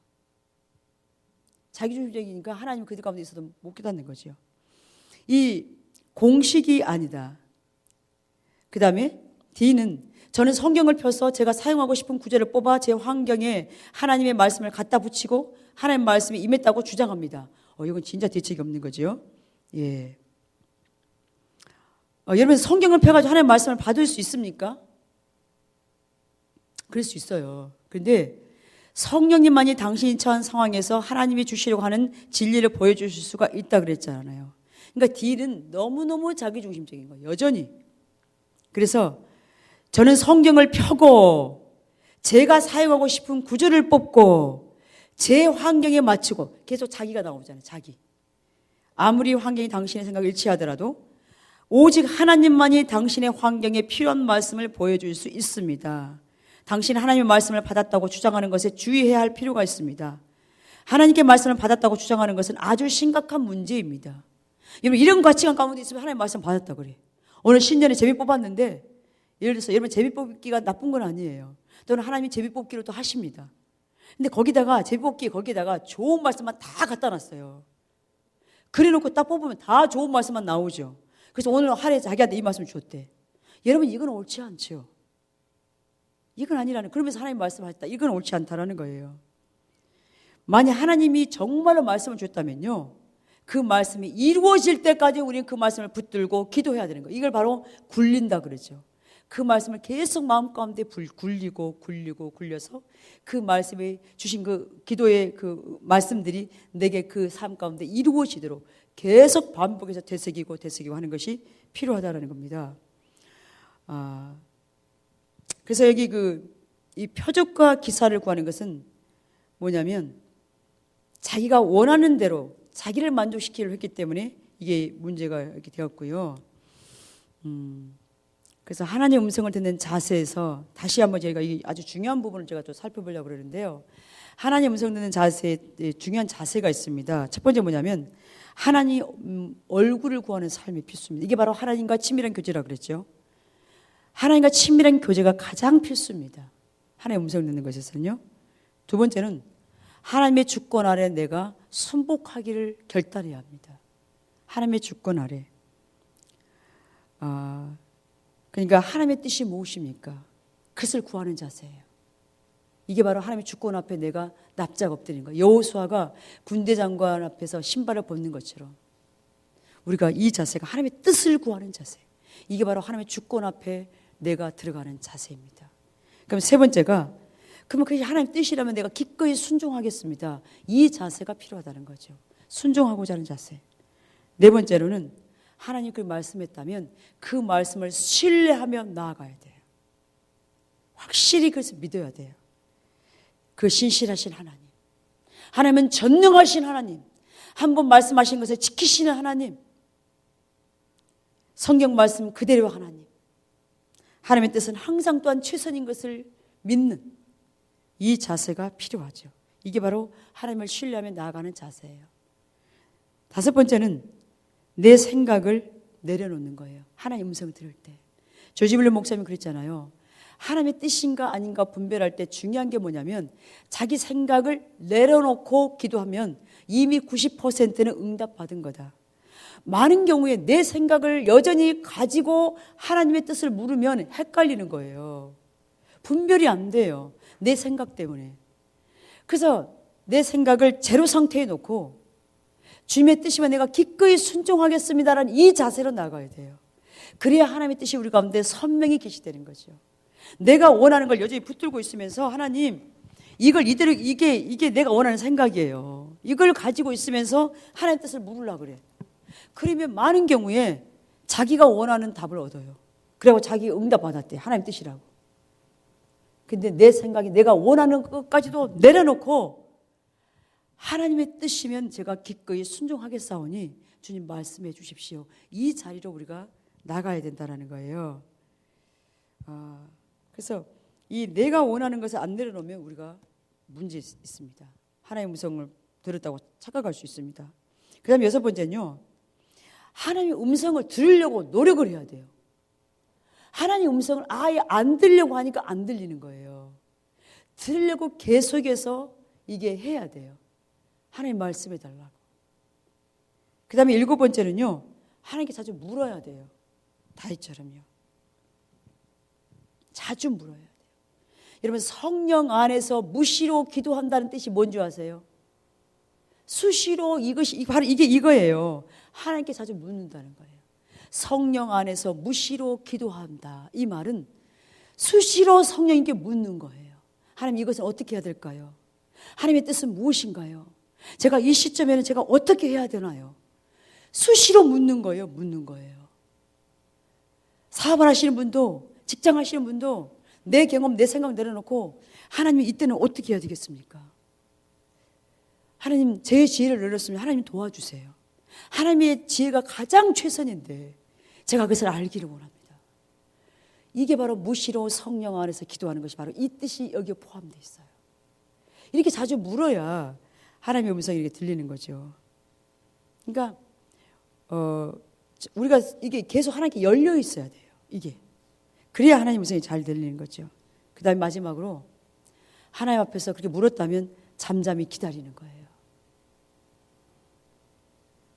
자기중심적이니까 하나님 그들 가운데 있어도 못 깨닫는 거죠. 이 공식이 아니다. 그 다음에 D는 저는 성경을 펴서 제가 사용하고 싶은 구절을 뽑아 제 환경에 하나님의 말씀을 갖다 붙이고 하나님의 말씀이 임했다고 주장합니다. 이건 진짜 대책이 없는 거죠. 예. 여러분 성경을 펴가지고 하나님의 말씀을 받을 수 있습니까? 그럴 수 있어요. 그런데 성령님만이 당신이 처한 상황에서 하나님이 주시려고 하는 진리를 보여주실 수가 있다 그랬잖아요. 그러니까 D는 너무너무 자기중심적인 거예요. 여전히. 그래서 저는 성경을 펴고 제가 사용하고 싶은 구절을 뽑고 제 환경에 맞추고, 계속 자기가 나오잖아요. 자기. 아무리 환경이 당신의 생각을 일치하더라도 오직 하나님만이 당신의 환경에 필요한 말씀을 보여줄 수 있습니다. 당신은 하나님의 말씀을 받았다고 주장하는 것에 주의해야 할 필요가 있습니다. 하나님께 말씀을 받았다고 주장하는 것은 아주 심각한 문제입니다. 여러분 이런 가치관 가운데 있으면 하나님의 말씀 받았다 그래. 오늘 신년에 제비 뽑았는데 예를 들어서 여러분 제비 뽑기가 나쁜 건 아니에요. 또는 하나님이 제비 뽑기로 또 하십니다. 근데 거기다가 제비 뽑기 거기다가 좋은 말씀만 다 갖다 놨어요. 그래놓고 딱 뽑으면 다 좋은 말씀만 나오죠. 그래서 오늘 하루에 자기한테 이 말씀을 줬대. 여러분 이건 옳지 않죠. 이건 아니라는, 그러면서 하나님 말씀하셨다. 이건 옳지 않다라는 거예요. 만약 하나님이 정말로 말씀을 줬다면요, 그 말씀이 이루어질 때까지 우리는 그 말씀을 붙들고 기도해야 되는 거예요. 이걸 바로 굴린다 그러죠. 그 말씀을 계속 마음 가운데 굴려서 그 말씀이 주신 그 기도의 그 말씀들이 내게 그 삶 가운데 이루어지도록 계속 반복해서 되새기고 하는 것이 필요하다라는 겁니다. 그래서 여기 이 표적과 기사를 구하는 것은 뭐냐면 자기가 원하는 대로 자기를 만족시키려고 했기 때문에 이게 문제가 이렇게 되었고요. 그래서 하나님의 음성을 듣는 자세에서 다시 한번 저희가 이 아주 중요한 부분을 제가 또 살펴보려고 그러는데요. 하나님의 음성 듣는 자세에 중요한 자세가 있습니다. 첫 번째 뭐냐면 하나님 얼굴을 구하는 삶이 필수입니다. 이게 바로 하나님과 친밀한 교제라고 그랬죠. 하나님과 친밀한 교제가 가장 필수입니다. 하나님의 음성을 듣는 것에서는요. 두 번째는 하나님의 주권 아래 내가 순복하기를 결단해야 합니다. 하나님의 주권 아래. 그러니까 하나님의 뜻이 무엇입니까? 그것을 구하는 자세예요. 이게 바로 하나님의 주권 앞에 내가 납작 엎드리는 거예요. 여호수아가 군대 장관 앞에서 신발을 벗는 것처럼 우리가 이 자세가 하나님의 뜻을 구하는 자세. 이게 바로 하나님의 주권 앞에 내가 들어가는 자세입니다. 그럼 세 번째가, 그러면 그게 하나님의 뜻이라면 내가 기꺼이 순종하겠습니다. 이 자세가 필요하다는 거죠. 순종하고자 하는 자세. 네 번째로는 하나님 그 말씀했다면 그 말씀을 신뢰하며 나아가야 돼요. 확실히 그래서 믿어야 돼요. 그 신실하신 하나님, 하나님은 전능하신 하나님, 한 번 말씀하신 것을 지키시는 하나님, 성경 말씀 그대로 하나님, 하나님의 뜻은 항상 또한 최선인 것을 믿는 이 자세가 필요하죠. 이게 바로 하나님을 신뢰하며 나아가는 자세예요. 다섯 번째는 내 생각을 내려놓는 거예요. 하나님의 음성을 들을 때. 조지 밀러 목사님이 그랬잖아요. 하나님의 뜻인가 아닌가 분별할 때 중요한 게 뭐냐면 자기 생각을 내려놓고 기도하면 이미 90%는 응답받은 거다. 많은 경우에 내 생각을 여전히 가지고 하나님의 뜻을 물으면 헷갈리는 거예요. 분별이 안 돼요. 내 생각 때문에. 그래서 내 생각을 제로 상태에 놓고 주님의 뜻이면 내가 기꺼이 순종하겠습니다라는 이 자세로 나가야 돼요. 그래야 하나님의 뜻이 우리 가운데 선명히 계시되는 거죠. 내가 원하는 걸 여전히 붙들고 있으면서 하나님 이걸 이대로 이게 내가 원하는 생각이에요. 이걸 가지고 있으면서 하나님의 뜻을 물으려고 그래. 그러면 많은 경우에 자기가 원하는 답을 얻어요. 그리고 자기 응답 받았대. 하나님 뜻이라고. 근데 내 생각이 내가 원하는 것까지도 내려놓고 하나님의 뜻이면 제가 기꺼이 순종하겠사오니 주님 말씀해 주십시오. 이 자리로 우리가 나가야 된다는 거예요. 그래서 이 내가 원하는 것을 안 내려놓으면 우리가 문제 있습니다. 하나님의 음성을 들었다고 착각할 수 있습니다. 그 다음에 6번째는요. 하나님의 음성을 들으려고 노력을 해야 돼요. 하나님의 음성을 아예 안 들으려고 하니까 안 들리는 거예요. 들으려고 계속해서 이게 해야 돼요. 하나님 말씀해 달라고. 그 다음에 7번째는요. 하나님께 자주 물어야 돼요. 다윗처럼요. 자주 물어야 돼요. 여러분 성령 안에서 무시로 기도한다는 뜻이 뭔지 아세요? 수시로 이것이 바로 이거예요. 하나님께 자주 묻는다는 거예요. 성령 안에서 무시로 기도한다. 이 말은 수시로 성령님께 묻는 거예요. 하나님 이것은 어떻게 해야 될까요? 하나님의 뜻은 무엇인가요? 제가 이 시점에는 제가 어떻게 해야 되나요? 수시로 묻는 거예요. 묻는 거예요. 사업을 하시는 분도 직장 하시는 분도 내 경험 내 생각 내려놓고 하나님 이때는 어떻게 해야 되겠습니까? 하나님 제 지혜를 내렸으면 하나님 도와주세요. 하나님의 지혜가 가장 최선인데 제가 그것을 알기를 원합니다. 이게 바로 무시로 성령 안에서 기도하는 것이 바로 이 뜻이 여기에 포함되어 있어요. 이렇게 자주 물어야 하나님의 음성이 이렇게 들리는 거죠. 그러니까 우리가 이게 계속 하나님께 열려 있어야 돼요. 이게 그래야 하나님의 음성이 잘 들리는 거죠. 그 다음에 마지막으로 하나님 앞에서 그렇게 물었다면 잠잠히 기다리는 거예요.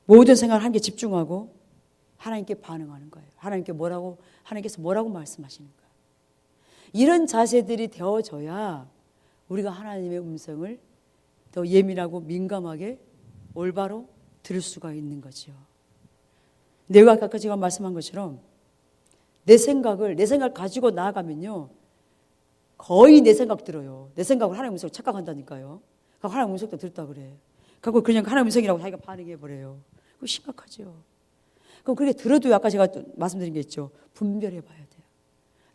모든 생각을 하나님께 집중하고 하나님께 반응하는 거예요. 하나님께서 뭐라고 말씀하시는 거예요. 이런 자세들이 되어져야 우리가 하나님의 음성을 더 예민하고 민감하게 올바로 들을 수가 있는 거죠. 내가 아까 제가 말씀한 것처럼 내 생각을 가지고 나아가면요. 거의 내 생각 들어요. 내 생각을 하나님의 음성을 착각한다니까요. 하나님의 음성도 들었다 그래. 그리고 그냥 하나님의 음성이라고 자기가 반응해버려요. 그거 심각하죠. 그럼 그렇게 들어도 아까 제가 또 말씀드린 게 있죠. 분별해 봐야 돼요.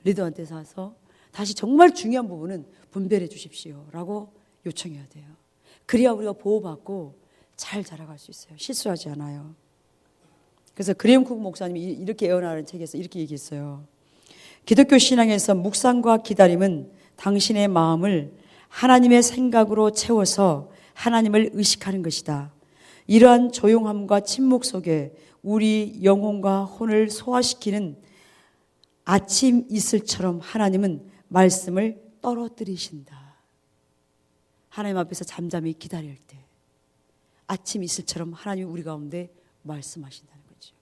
리더한테 가서 다시 정말 중요한 부분은 분별해 주십시오 라고 요청해야 돼요. 그래야 우리가 보호받고 잘 자라갈 수 있어요. 실수하지 않아요. 그래서 그레임 쿡 목사님이 이렇게 예언하는 책에서 이렇게 얘기했어요. 기독교 신앙에서 묵상과 기다림은 당신의 마음을 하나님의 생각으로 채워서 하나님을 의식하는 것이다. 이러한 조용함과 침묵 속에 우리 영혼과 혼을 소화시키는 아침 이슬처럼 하나님은 말씀을 떨어뜨리신다. 하나님 앞에서 잠잠히 기다릴 때 아침 이슬처럼 하나님이 우리 가운데 말씀하신다는 거죠.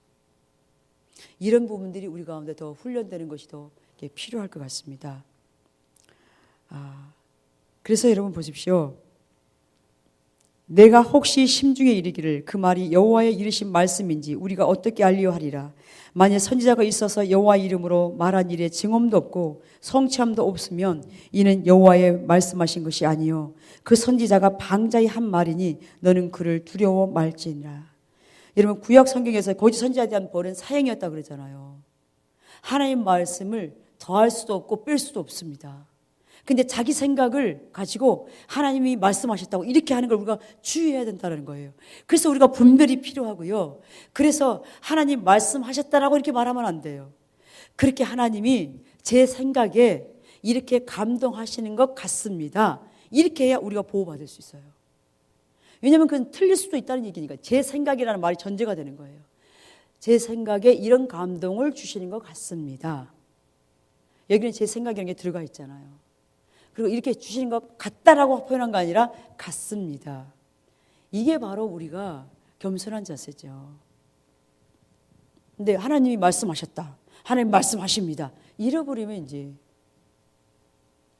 이런 부분들이 우리 가운데 더 훈련되는 것이 더 필요할 것 같습니다. 그래서 여러분 보십시오. 내가 혹시 심중에 이르기를 그 말이 여호와의 이르신 말씀인지 우리가 어떻게 알리려 하리라. 만일 선지자가 있어서 여호와의 이름으로 말한 일에 증언도 없고 성취함도 없으면 이는 여호와의 말씀하신 것이 아니요 그 선지자가 방자히 한 말이니 너는 그를 두려워 말지니라. 여러분 구약 성경에서 거짓 선지자에 대한 벌은 사형이었다고 그러잖아요. 하나님의 말씀을 더할 수도 없고 뺄 수도 없습니다. 근데 자기 생각을 가지고 하나님이 말씀하셨다고 이렇게 하는 걸 우리가 주의해야 된다는 거예요. 그래서 우리가 분별이 필요하고요. 그래서 하나님 말씀하셨다라고 이렇게 말하면 안 돼요. 그렇게 하나님이 제 생각에 이렇게 감동하시는 것 같습니다. 이렇게 해야 우리가 보호받을 수 있어요. 왜냐하면 그건 틀릴 수도 있다는 얘기니까. 제 생각이라는 말이 전제가 되는 거예요. 제 생각에 이런 감동을 주시는 것 같습니다. 여기는 제 생각이라는 게 들어가 있잖아요. 그리고 이렇게 주시는 것 같다라고 표현한 거 아니라 같습니다. 이게 바로 우리가 겸손한 자세죠. 근데 하나님이 말씀하셨다. 하나님 말씀하십니다. 잃어버리면 이제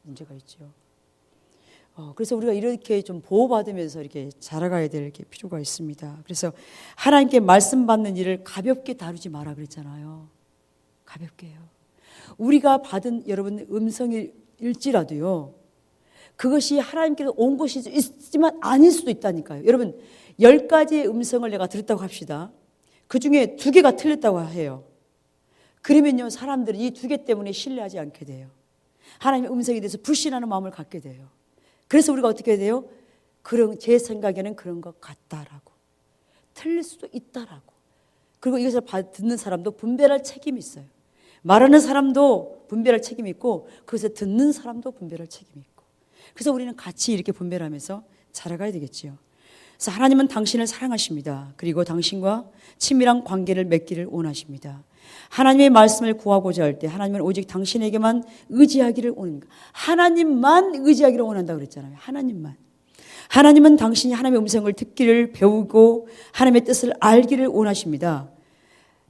문제가 있죠. 그래서 우리가 이렇게 좀 보호받으면서 이렇게 자라가야 될 필요가 있습니다. 그래서 하나님께 말씀 받는 일을 가볍게 다루지 마라 그랬잖아요. 가볍게요. 우리가 받은 여러분 음성일지라도요. 그것이 하나님께서 온 것이 있지만 아닐 수도 있다니까요. 여러분 10가지의 음성을 내가 들었다고 합시다. 그 중에 2개가 틀렸다고 해요. 그러면요, 사람들은 이 두 개 때문에 신뢰하지 않게 돼요. 하나님의 음성에 대해서 불신하는 마음을 갖게 돼요. 그래서 우리가 어떻게 해야 돼요? 제 생각에는 그런 것 같다라고, 틀릴 수도 있다라고. 그리고 이것을 듣는 사람도 분별할 책임이 있어요. 말하는 사람도 분별할 책임이 있고, 그것을 듣는 사람도 분별할 책임이 있고. 그래서 우리는 같이 이렇게 분별하면서 살아가야 되겠지요. 그래서 하나님은 당신을 사랑하십니다. 그리고 당신과 친밀한 관계를 맺기를 원하십니다. 하나님의 말씀을 구하고자 할 때 하나님은 오직 당신에게만 의지하기를 원합니다. 하나님만 의지하기를 원한다고 그랬잖아요. 하나님은 당신이 하나님의 음성을 듣기를 배우고 하나님의 뜻을 알기를 원하십니다.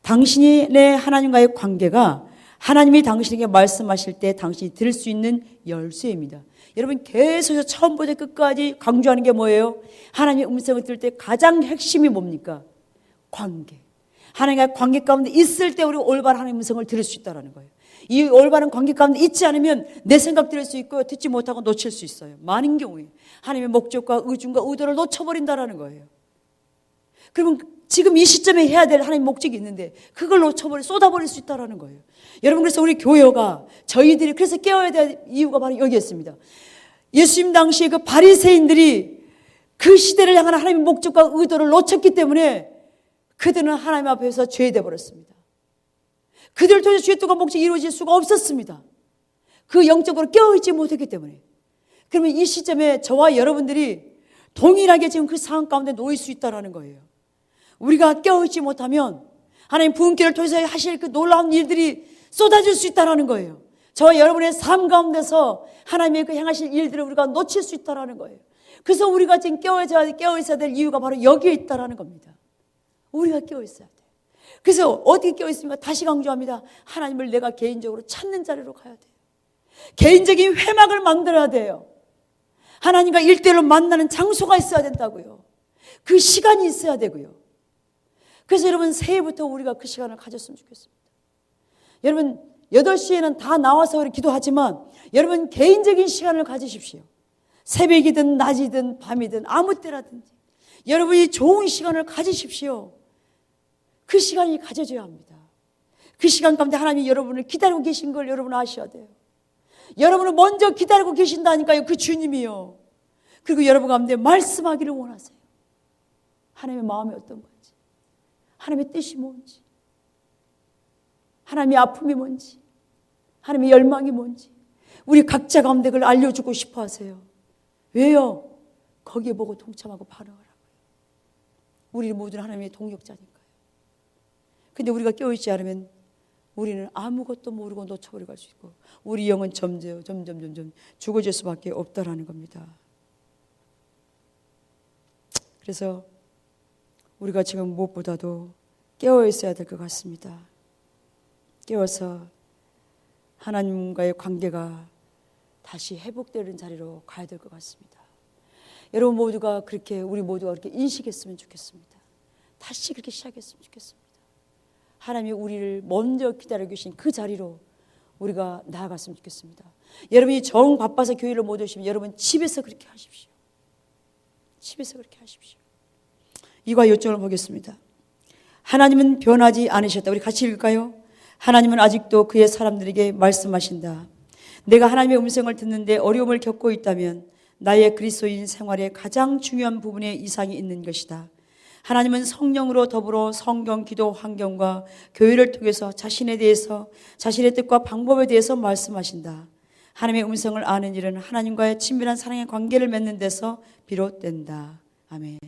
당신의 하나님과의 관계가 하나님이 당신에게 말씀하실 때 당신이 들을 수 있는 열쇠입니다. 여러분, 계속해서 처음부터 끝까지 강조하는 게 뭐예요? 하나님의 음성을 들을 때 가장 핵심이 뭡니까? 관계. 하나님과의 관계 가운데 있을 때 우리가 올바른 하나님의 음성을 들을 수 있다는 거예요. 이 올바른 관계 가운데 있지 않으면 내 생각 들을 수 있고 듣지 못하고 놓칠 수 있어요. 많은 경우에 하나님의 목적과 의중과 의도를 놓쳐버린다는 거예요. 그러면 지금 이 시점에 해야 될 하나님의 목적이 있는데 그걸 쏟아버릴 수 있다는 거예요. 여러분, 그래서 우리 교회가 저희들이 그래서 깨어야 될 이유가 바로 여기였습니다. 예수님 당시에 그 바리새인들이 그 시대를 향한 하나님의 목적과 의도를 놓쳤기 때문에 그들은 하나님 앞에서 죄돼 버렸습니다. 그들을 통해서 주의 뜻과 목적이 이루어질 수가 없었습니다. 그 영적으로 깨어있지 못했기 때문에. 그러면 이 시점에 저와 여러분들이 동일하게 지금 그 상황 가운데 놓일 수 있다는 거예요. 우리가 깨어있지 못하면 하나님 부흥기를 통해서 하실 그 놀라운 일들이 쏟아질 수 있다는 거예요. 저와 여러분의 삶 가운데서 하나님의 그 행하실 일들을 우리가 놓칠 수 있다는 거예요. 그래서 우리가 지금 깨어있어야 될 이유가 바로 여기에 있다는 겁니다. 우리가 깨어있어야 돼요. 그래서 어떻게 깨어있습니까? 다시 강조합니다. 하나님을 내가 개인적으로 찾는 자리로 가야 돼요. 개인적인 회막을 만들어야 돼요. 하나님과 일대일로 만나는 장소가 있어야 된다고요. 그 시간이 있어야 되고요. 그래서 여러분, 새해부터 우리가 그 시간을 가졌으면 좋겠습니다. 여러분, 8시에는 다 나와서 기도하지만 여러분 개인적인 시간을 가지십시오. 새벽이든 낮이든 밤이든 아무 때라든지 여러분이 좋은 시간을 가지십시오. 그 시간이 가져져야 합니다. 그 시간 가운데 하나님이 여러분을 기다리고 계신 걸 여러분 아셔야 돼요. 여러분을 먼저 기다리고 계신다니까요. 그 주님이요. 그리고 여러분 가운데 말씀하기를 원하세요. 하나님의 마음이 어떤 건지, 하나님의 뜻이 뭔지, 하나님의 아픔이 뭔지, 하나님의 열망이 뭔지 우리 각자 가운데 그걸 알려주고 싶어 하세요. 왜요? 거기에 보고 동참하고 반응을 하고요. 우리 모두는 하나님의 동역자니까요. 근데 우리가 깨어있지 않으면 우리는 아무것도 모르고 놓쳐버리고 갈 수 있고 우리 영은 점점 죽어질 수밖에 없다라는 겁니다. 그래서 우리가 지금 무엇보다도 깨어 있어야 될 것 같습니다. 깨어서 하나님과의 관계가 다시 회복되는 자리로 가야 될 것 같습니다. 여러분 모두가 우리 모두가 그렇게 인식했으면 좋겠습니다. 다시 그렇게 시작했으면 좋겠습니다. 하나님이 우리를 먼저 기다리고 계신 그 자리로 우리가 나아갔으면 좋겠습니다. 여러분이 정 바빠서 교회를 못 오시면 여러분 집에서 그렇게 하십시오. 집에서 그렇게 하십시오. 이과 요점을 보겠습니다. 하나님은 변하지 않으셨다. 우리 같이 읽을까요? 하나님은 아직도 그의 사람들에게 말씀하신다. 내가 하나님의 음성을 듣는데 어려움을 겪고 있다면 나의 그리스도인 생활의 가장 중요한 부분에 이상이 있는 것이다. 하나님은 성령으로 더불어 성경, 기도, 환경과 교회를 통해서 자신에 대해서, 자신의 뜻과 방법에 대해서 말씀하신다. 하나님의 음성을 아는 일은 하나님과의 친밀한 사랑의 관계를 맺는 데서 비롯된다. 아멘.